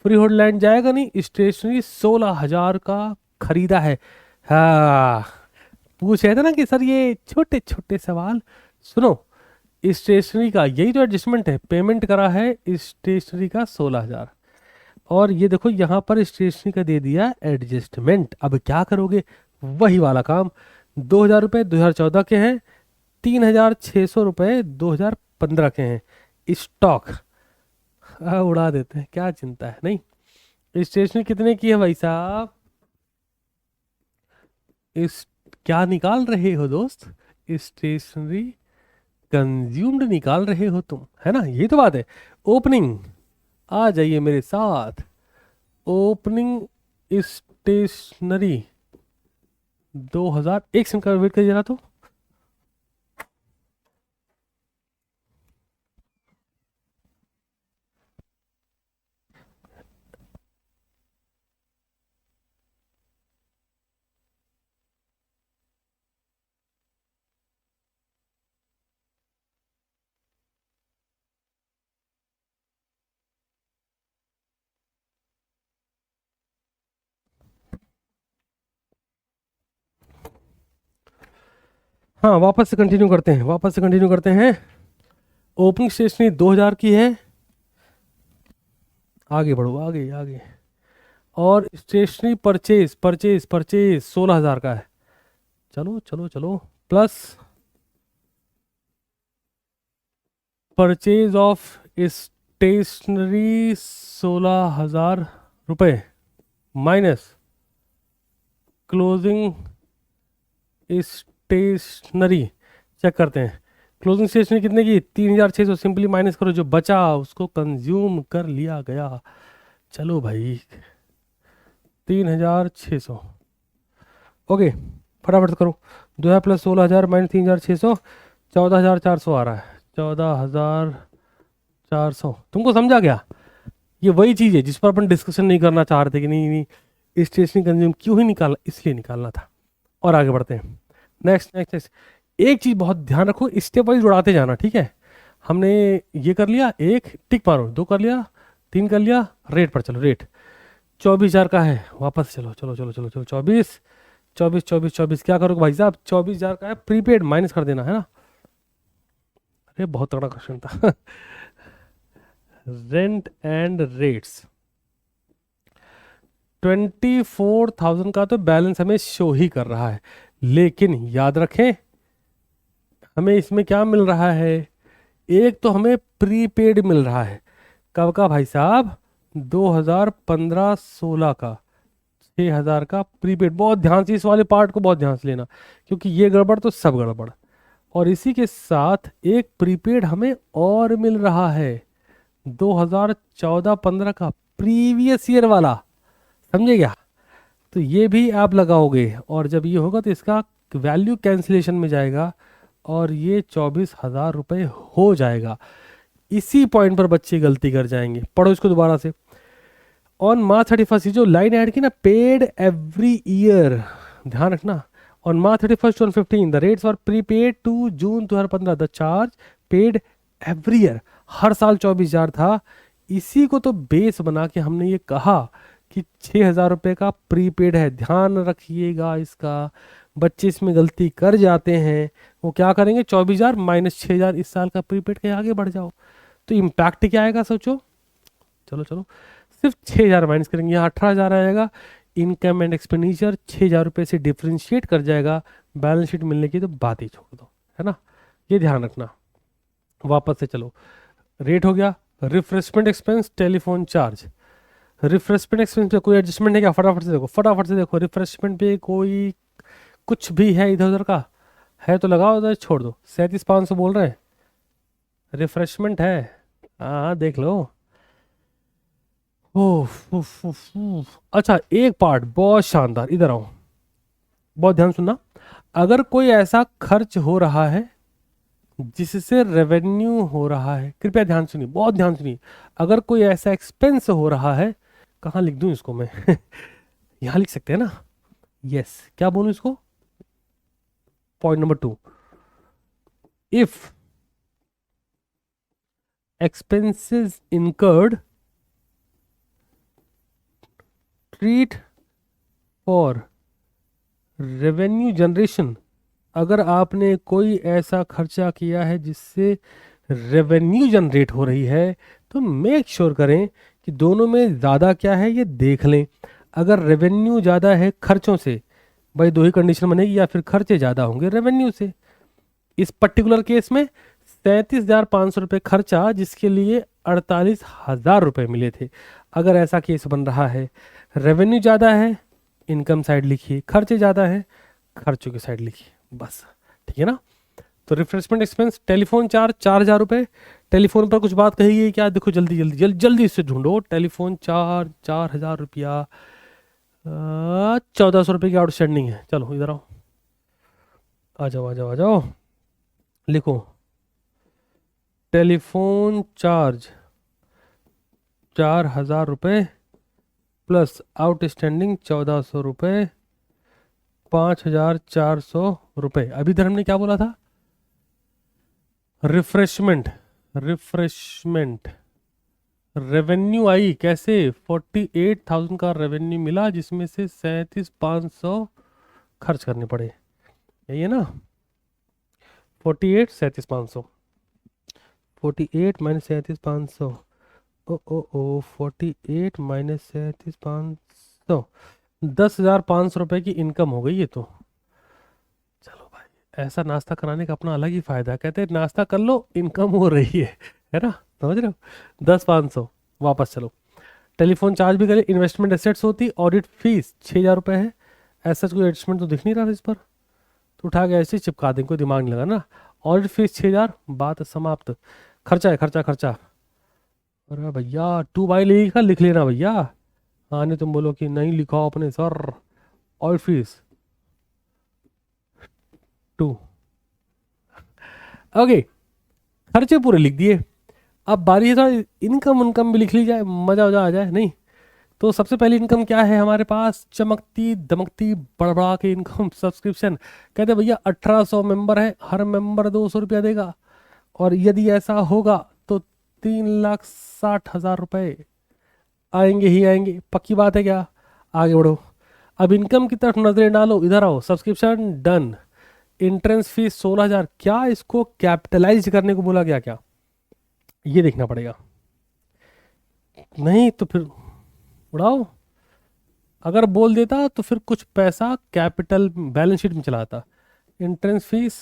S1: फ्री होल्ड लैंड जाएगा नहीं, स्टेशनरी 16,000 का खरीदा है। हाँ, पूछ रहे थे ना कि सर ये छोटे छोटे सवाल। सुनो, स्टेशनरी का यही तो एडजस्टमेंट है, पेमेंट करा है स्टेशनरी का 16,000, और ये देखो यहाँ पर स्टेशनरी का दे दिया एडजस्टमेंट। अब क्या करोगे? वही वाला काम। 2,000 रुपये 2014 के हैं, 3,600 रुपये 2015 के हैं। स्टॉक उड़ा देते हैं, क्या चिंता है। नहीं, स्टेशनरी कितने की है भाई साहब? इस क्या निकाल रहे हो दोस्त? स्टेशनरी कंज्यूम्ड निकाल रहे हो तुम, है ना, यही तो बात है। ओपनिंग, आ जाइए मेरे साथ। ओपनिंग स्टेशनरी 2000, एक सेकंड का वेट करिए जरा तो। हाँ, वापस से कंटिन्यू करते हैं। ओपनिंग स्टेशनरी 2000 की है, आगे बढ़ो, आगे आगे। और स्टेशनरी परचेज परचेज परचेज 16,000 का है। चलो चलो चलो, प्लस परचेज ऑफ स्टेशनरी 16,000 रुपये, माइनस क्लोजिंग स्टेशनरी। चेक करते हैं, क्लोजिंग स्टेशनरी कितने की? 3,600। सिंपली माइनस करो, जो बचा उसको कंज्यूम कर लिया गया। चलो भाई, 3,600। ओके, फटाफट करो। 2,000 प्लस 16,000 माइनस 3,600, 14,400 आ रहा है। 14,400 तुमको समझा गया? ये वही चीज़ है जिस पर अपन डिस्कशन नहीं करना चाह रहे थे कि नहीं नहीं स्टेशनरी कंज्यूम क्यों ही निकालना, इसलिए निकालना था। और आगे बढ़ते हैं, नेक्स्ट नेक्स्ट नेक्स्ट। एक चीज़ बहुत ध्यान रखो, स्टेप वाइज उड़ाते जाना, ठीक है। हमने ये कर लिया, एक टिक मारो, 2 कर लिया, 3 कर लिया। रेट पर चलो, रेट 24,000 का है। वापस चलो चलो चलो चलो चलो, 24 24 24 24 क्या करोगे भाई साहब? 24,000 का है, प्रीपेड माइनस कर देना है ना। अरे बहुत तगड़ा क्वेश्चन था। रेंट एंड रेट्स 24,000 का तो बैलेंस हमें शो ही कर रहा है, लेकिन याद रखें हमें इसमें क्या मिल रहा है? एक तो हमें प्रीपेड मिल रहा है, कब का भाई साहब? 2015-16 का 6,000 का प्रीपेड। बहुत ध्यान से इस वाले पार्ट को बहुत ध्यान से लेना, क्योंकि ये गड़बड़ तो सब गड़बड़। और इसी के साथ एक प्रीपेड हमें और मिल रहा है, 2014-15 का प्रीवियस ईयर वाला, समझे क्या? तो ये भी आप लगाओगे, और जब ये होगा तो इसका वैल्यू कैंसिलेशन में जाएगा, और ये 24,000 रुपये हो जाएगा। इसी पॉइंट पर बच्चे गलती कर जाएंगे, पढ़ो इसको दोबारा से। ऑन मार्च 31 जो लाइन ऐड की ना, पेड एवरी ईयर, ध्यान रखना। On March 31 2015 the rates for prepaid to June 2015 the charge paid every year, हर साल 24,000 था। इसी को तो बेस बना के हमने ये कहा कि 6,000 रुपये का प्रीपेड है। ध्यान रखिएगा इसका, बच्चे इसमें गलती कर जाते हैं। वो क्या करेंगे, 24,000 माइनस 6,000 इस साल का प्रीपेड के आगे बढ़ जाओ, तो इम्पैक्ट क्या आएगा सोचो। चलो चलो, सिर्फ 6,000 माइनस करेंगे, यहाँ 18,000 आएगा। इनकम एंड एक्सपेंडिचर 6,000 रुपये से डिफ्रेंशिएट कर जाएगा, बैलेंस शीट मिलने की तो बात ही छोड़ दो, है ना। ये ध्यान रखना। वापस से चलो, रेट हो गया, refreshment expense, telephone charge. Refreshment expense पे कोई एडजस्टमेंट है क्या? फटाफट से देखो, फटाफट से देखो, रिफ्रेशमेंट पे कोई कुछ भी है इधर उधर का? है तो लगाओ, उधर छोड़ दो। 37,500 बोल रहे हैं, रिफ्रेशमेंट है। हाँ हाँ, देख लो। ओह उफ, उफ, उफ। अच्छा, एक पार्ट बहुत शानदार, इधर आओ, बहुत ध्यान सुनना। अगर कोई ऐसा खर्च हो रहा है जिससे रेवेन्यू हो रहा है, कृपया ध्यान सुनिए, बहुत ध्यान सुनिए। अगर कोई ऐसा एक्सपेंस हो रहा है, कहाँ लिख दूं इसको मैं? यहाँ लिख सकते हैं ना? यस, क्या बोलूं इसको? Point number 2, if expenses incurred treat for revenue generation. अगर आपने कोई ऐसा खर्चा किया है जिससे रेवेन्यू जनरेट हो रही है, तो मेक श्योर करें कि दोनों में ज़्यादा क्या है ये देख लें। अगर रेवेन्यू ज़्यादा है खर्चों से, भाई दो ही कंडीशन बनेगी, या फिर खर्चे ज़्यादा होंगे रेवेन्यू से। इस पर्टिकुलर केस में 37,500 रुपये खर्चा, जिसके लिए 48,000 रुपये मिले थे। अगर ऐसा केस बन रहा है, रेवेन्यू ज़्यादा है, इनकम साइड लिखिए, खर्चे ज़्यादा है, खर्चों की साइड लिखिए, बस। ठीक है ना? तो रिफ्रेशमेंट एक्सपेंस, टेलीफोन चार्ज 4,000 रुपये। टेलीफोन पर कुछ बात कही है क्या? देखो जल्दी जल्दी जल्दी जल्दी इससे ढूंढो। टेलीफोन चार्ज 4,000 रुपया, 1,400 रुपये की आउटस्टैंडिंग है। चलो इधर आओ, आ जाओ आ जाओ आ जाओ, लिखो टेलीफोन चार्ज 4,000 रुपये प्लस आउटस्टैंडिंग 1,400 रुपये, 5,400 रुपये। अभी इधर हमने क्या बोला था? रिफ्रेशमेंट, रिफ्रेशमेंट रेवेन्यू आई कैसे? 48,000 का रेवेन्यू मिला, जिसमें से 37,500 खर्च करने पड़े। यही है ना? 48 37,500, 48 माइनस 37,500, ओ ओ ओ 48 माइनस 37,500, 10,500 रुपये की इनकम हो गई ये तो। चलो भाई, ऐसा नाश्ता कराने का अपना अलग ही फायदा है। कहते हैं नाश्ता कर लो, इनकम हो रही है ना? समझ रहे हो? 10,500, वापस चलो। टेलीफोन चार्ज भी करें, इन्वेस्टमेंट एसेट्स होती, ऑडिट फीस 6,000 रुपये है। ऐसा कोई एडजस्टमेंट तो दिख नहीं रहा इस पर, तो उठा के ऐसे ही चिपका दें, कोई दिमाग नहीं लगा ना। ऑडिट फीस 6,000, बात समाप्त। खर्चा है, खर्चा खर्चा। अरे भैया 2 बाई लिखा, लिख लेना भैया। हाँ, नहीं तुम बोलो कि नहीं लिखा आपने सर। ऑडिट फीस 2, ओके, खर्चे पूरे लिख दिए। अब बारी है थोड़ा इनकम, उनकम भी लिख ली जाए, मजा आ जाए नहीं? तो सबसे पहली इनकम क्या है हमारे पास? चमकती दमकती बड़बड़ा के इनकम, सब्सक्रिप्शन। कहते भैया 1,800 मेंबर है, हर मेंबर 200 रुपया देगा, और यदि ऐसा होगा तो 3,60,000 रुपये आएंगे ही आएंगे। पक्की बात है क्या? आगे बढ़ो, अब इनकम की तरफ नजरें डालो, इधर आओ। Subscription done. एंट्रेंस फीस 16,000, क्या इसको कैपिटलाइज करने को बोला गया क्या? ये देखना पड़ेगा। नहीं तो फिर उड़ाओ। अगर बोल देता तो फिर कुछ पैसा कैपिटल बैलेंस शीट में चला आता। एंट्रेंस फीस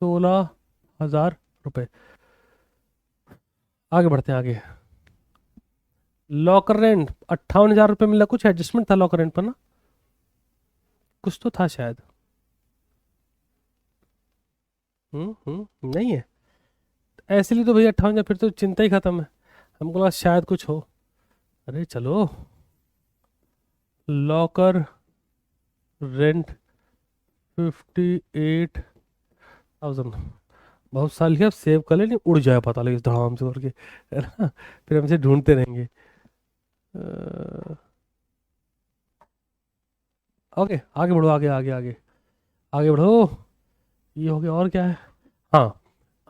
S1: 16,000 रुपये। आगे बढ़ते हैं आगे। लॉकर रेंट 58,000 रुपये मिला, कुछ एडजस्टमेंट था लॉकर रेंट पर ना? कुछ तो था शायद। नहीं है? ऐसे लिए तो भैया 58,000, फिर तो चिंता ही खत्म है। हमको लगा शायद कुछ हो। अरे चलो, लॉकर रेंट 58,000, बहुत साल की, अब सेव कर लेनी, उड़ जाए पता लगे इस धड़ाम से करके, है ना? फिर हमसे ढूंढते रहेंगे। ओके, आगे बढ़ो, आगे आगे आगे आगे बढ़ो। ये हो गया, और क्या है? हाँ,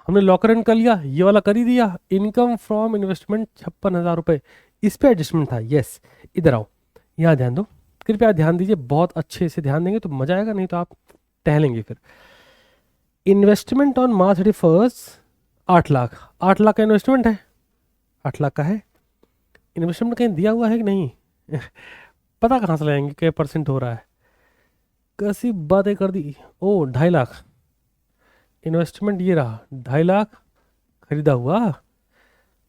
S1: हमने लॉकर इन कर लिया, ये वाला कर ही दिया। इनकम फ्रॉम इन्वेस्टमेंट 56,000 रुपये, इस पे एडजस्टमेंट था। यस, इधर आओ, यहाँ ध्यान दो, कृपया ध्यान दीजिए, बहुत अच्छे से ध्यान देंगे तो मजा आएगा, नहीं तो आप टहलेंगे फिर। Investment on March 31 8 lakh, 8 lakh का इन्वेस्टमेंट है, 8 लाख का है। इन्वेस्टमेंट कहीं दिया हुआ है कि नहीं? पता कहाँ से लगाएंगे क्या परसेंट हो रहा है? कैसी बातें कर दी। ओ 2.5 लाख इन्वेस्टमेंट, ये रहा 2.5 लाख खरीदा हुआ।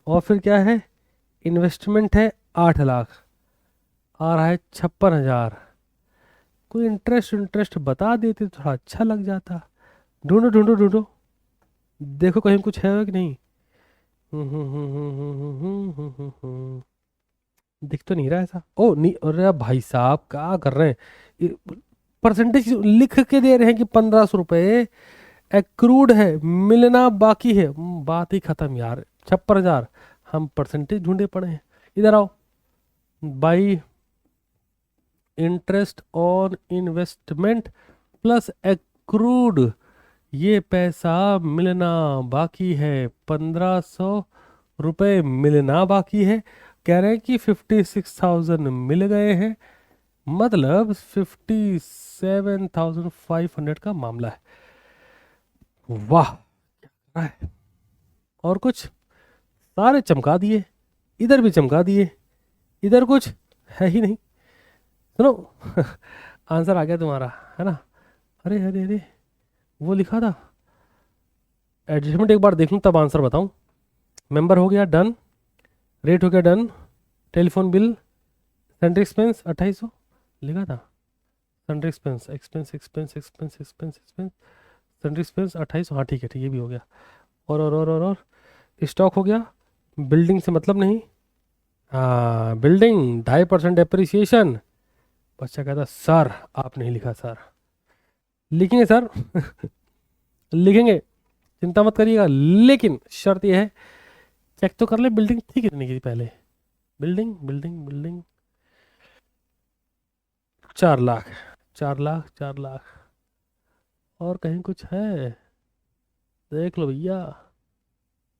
S1: और फिर क्या है, इन्वेस्टमेंट है 8 लाख, आ रहा है 56,000। कोई इंटरेस्ट इंटरेस्ट बता देते तो थोड़ा अच्छा लग जाता। ढूंढो ढूंढो ढूंढो, देखो कहीं कुछ है कि नहीं। दिख तो नहीं रहा ऐसा। ओ नहीं, अरे भाई साहब क्या कर रहे हैं, परसेंटेज लिख के दे रहे हैं कि 1500 रुपये एक्रूड है, मिलना बाकी है। बात ही खत्म यार, 56,000। हम परसेंटेज ढूंढे पड़े हैं। इधर आओ, by interest on investment plus accrued, ये पैसा मिलना बाकी है, 1500 रुपये मिलना बाकी है। कह रहे हैं कि 56,000 मिल गए हैं, मतलब 57,500 का मामला है। वाह, क्या है। और कुछ, सारे चमका दिए, इधर भी चमका दिए, इधर कुछ है ही नहीं। सुनो आंसर आ गया तुम्हारा, है ना। अरे अरे अरे, वो लिखा था एडजस्टमेंट, एक बार देख लूँ तब आंसर बताऊं। मेंबर हो गया डन, रेट हो गया done, telephone bill, sentry expense 2800 लिखा था। Sentry expense expense expense expense expense expense sentry expense 2800, हाँ ठीक है ठीक, ये भी हो गया। और स्टॉक हो गया, बिल्डिंग से मतलब नहीं। हाँ बिल्डिंग 2.5% डेप्रिसिएशन। बच्चा कहता सर आप नहीं लिखा सर। लिखेंगे सर लिखेंगे, चिंता मत करिएगा, लेकिन शर्त यह है चेक तो कर ले बिल्डिंग थी कितने की थी पहले। Building building building 4 lakh, 4 lakh 4 lakh. और कहीं कुछ है, देख लो भैया,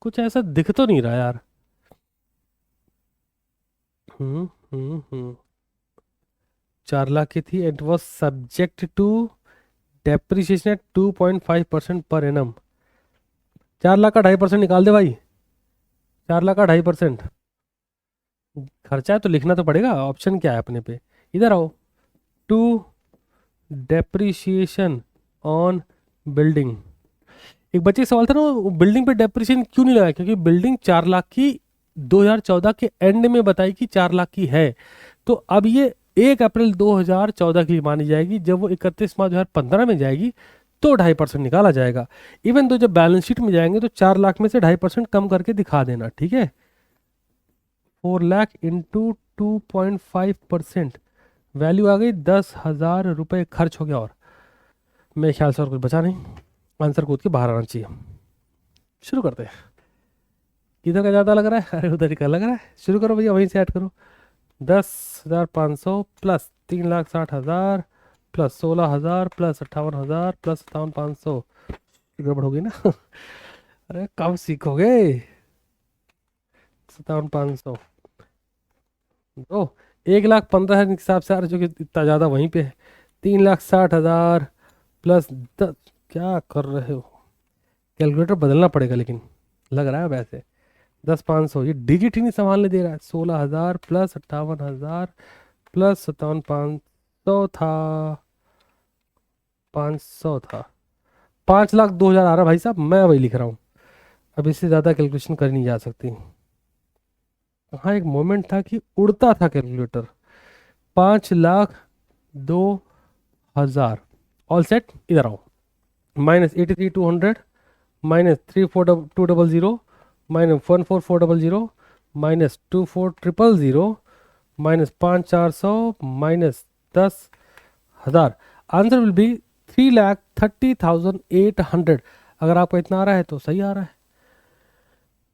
S1: कुछ ऐसा दिख तो नहीं रहा यार। हम्म 4 लाख की थी, it was subject to depreciation at 2.5% per annum. 4 lakh का 2.5% निकाल दे भाई, 4 लाख का 2.5%। खर्चा है तो लिखना तो पड़ेगा, ऑप्शन क्या है अपने पे। इधर आओ, टू डेप्रिसिएशन ऑन बिल्डिंग। एक बच्चे का सवाल था ना, बिल्डिंग पे डेप्रिसिएशन क्यों नहीं लगाया, क्योंकि बिल्डिंग 4 लाख की 2014 के एंड में बताई कि 4 लाख की है। तो अब ये 1 अप्रैल 2014 की मानी जाएगी, जब वो 31 मार्च 2015 में जाएगी तो 2.5% निकाला जाएगा। इवन तो जब बैलेंस शीट में जाएंगे तो 4 लाख में से 2.5% कम करके दिखा देना, ठीक है। 4 लाख इंटू 2.5%, वैल्यू आ गई 10,000 रुपये खर्च हो गया। और मेरे ख्याल से और कुछ बचा नहीं, आंसर कूद के बाहर आना चाहिए। शुरू करते हैं। किधर का ज़्यादा लग रहा है, अरे उधर ही का लग रहा है। शुरू करो भैया, वहीं से ऐड करो। 10,500 प्लस 3,60,000 प्लस 16,000 प्लस 58,000 प्लस 57,500। गड़बड़ हो गई ना अरे कब सीखोगे। 57,500 ओ 1,15,000 के हिसाब से आ रहा है, जो कि इतना ज़्यादा वहीं पे है। 3,60,000 प्लस 10, क्या कर रहे हो, कैलकुलेटर बदलना पड़ेगा लेकिन, लग रहा है वैसे। 10,500, ये डिजिट ही नहीं संभालने दे रहा है। 16,000 प्लस 58,000 प्लस 57,500 था, 500 था, 5,02,000 आ रहा भाई साहब, मैं वही लिख रहा हूँ। अब इससे ज़्यादा कैलकुलेशन कर नहीं जा सकती। हाँ एक मोमेंट था कि उड़ता था कैलकुलेटर। 5,02,000, all set. इधर आओ, -83,200 -34,200 -14,400 -24,000 -5,400 -10,000। Answer will be 3,30,800। अगर आपको इतना आ रहा है तो सही आ रहा है,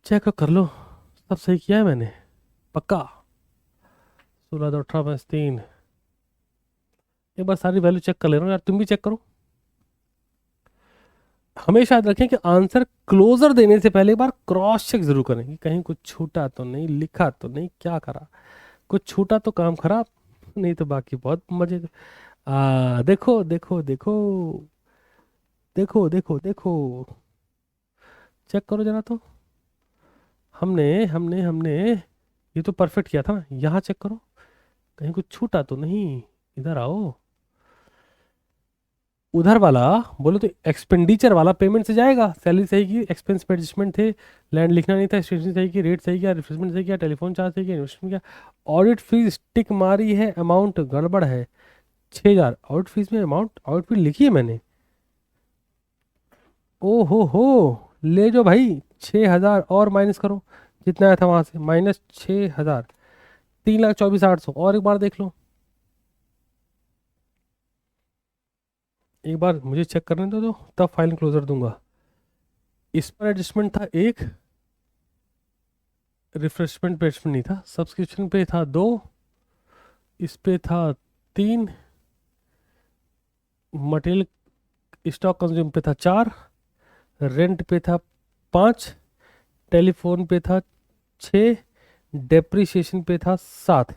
S1: चेक कर लो, सब सही किया है मैंने पक्का। 16,18 -3, एक बार सारी वैल्यू चेक कर ले रहा हूँ यार, तुम भी चेक करो। हमेशा याद रखें कि आंसर क्लोजर देने से पहले एक बार क्रॉस चेक जरूर करें कि कहीं कुछ छूटा तो नहीं, लिखा तो नहीं, क्या करा। कुछ छूटा तो काम खराब, नहीं तो बाकी बहुत मजे। देखो देखो देखो देखो देखो देखो, चेक करो जरा तो। हमने हमने हमने ये तो परफेक्ट किया था ना, यहाँ चेक करो, कहीं कुछ छूटा तो नहीं। इधर आओ, उधर वाला बोलो तो एक्सपेंडिचर वाला पेमेंट से जाएगा। सैलरी सही की, एक्सपेंस पे एडजस्टमेंट थे, लैंड लिखना नहीं था, स्टेशनरी सही की, रेट सही किया, रिफ्रेशमेंट सही किया, टेलीफोन चार्ज सही किया, इन्वेस्टमेंट किया, ऑडिट फीस टिक मारी है, अमाउंट गड़बड़ है 6000। ऑडिट फीस में अमाउंट, ऑडिट फीस लिखी है मैंने। ओ हो, ले जो भाई 6000 और माइनस करो, जितना आया था वहां से माइनस 6000, 3,24,800। और एक बार देख लो, एक बार मुझे चेक करने दो तो तब फाइल क्लोजर दूंगा। इस पर एडजस्टमेंट था एक, रिफ्रेशमेंट पे एडजस्टमेंट नहीं था, सब्सक्रिप्शन पे था 2, इस पे था 3, मटेरियल स्टॉक कंज्यूम पे था 4, रेंट पे था 5, टेलीफोन पे था 6, डेप्रिसिएशन पे था 7।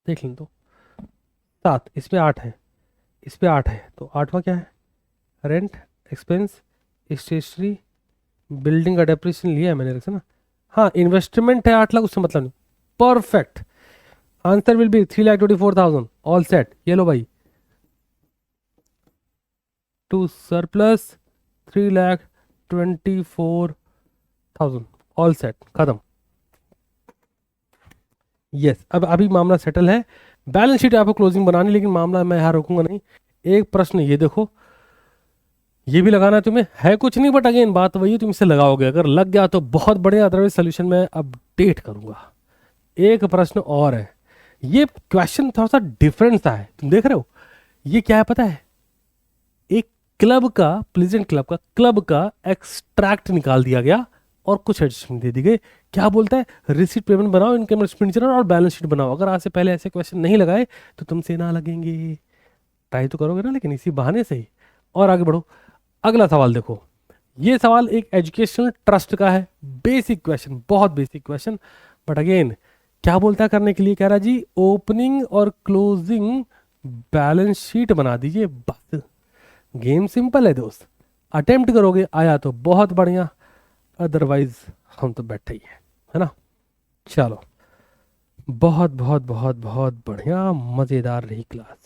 S1: देख लें तो 7, इस पे 8 है, इस पे 8 है, तो 8वां क्या है? रेंट, एक्सपेंस, स्टेशनरी, बिल्डिंग का डेप्रिसिएशन लिया है मैंने, रखा ना। हाँ, इन्वेस्टमेंट है 8 लाख, उससे मतलब नहीं। Perfect, answer will be 3,24,000। All set, ये लो भाई, टू सरप्लस 3,24,000। ऑल सेट, खत्म। यस, अब अभी मामला सेटल है। बैलेंस शीट आपको क्लोजिंग बनानी, लेकिन मामला मैं यहाँ रोकूंगा नहीं। एक प्रश्न ये देखो, ये भी लगाना है तुम्हें, है कुछ नहीं, बट अगेन बात वही है, तुम इसे लगाओगे, अगर लग गया तो बहुत बढ़िया, अदरवाइज सोल्यूशन मैं अपडेट करूंगा। एक प्रश्न और है, ये क्वेश्चन थोड़ा सा डिफरेंट सा है, तुम देख रहे हो। ये क्या है पता है? एक क्लब का, प्लीजेंट क्लब का, एक्सट्रैक्ट निकाल दिया गया और कुछ एडजस्टमेंट दे दी गई। क्या बोलता है? रिसीट पेमेंट बनाओ, इनकम एक्सपेंडिचर और बैलेंस शीट बनाओ। अगर आज से पहले ऐसे क्वेश्चन नहीं लगाए तो तुमसे ना लगेंगे, ट्राई तो करोगे ना, लेकिन इसी बहाने से ही। और आगे बढ़ो, अगला सवाल देखो। ये सवाल एक एजुकेशनल ट्रस्ट का है, बेसिक क्वेश्चन, बहुत बेसिक क्वेश्चन, बट अगेन क्या बोलता है करने के लिए? कह रहा जी ओपनिंग और क्लोजिंग बैलेंस शीट बना दीजिए, बस। गेम सिंपल है दोस्त, अटेम्प्ट करोगे आया तो बहुत बढ़िया, अदरवाइज हम तो बैठे ही है ना। चलो, बहुत बहुत बहुत बहुत बढ़िया, मज़ेदार रही क्लास।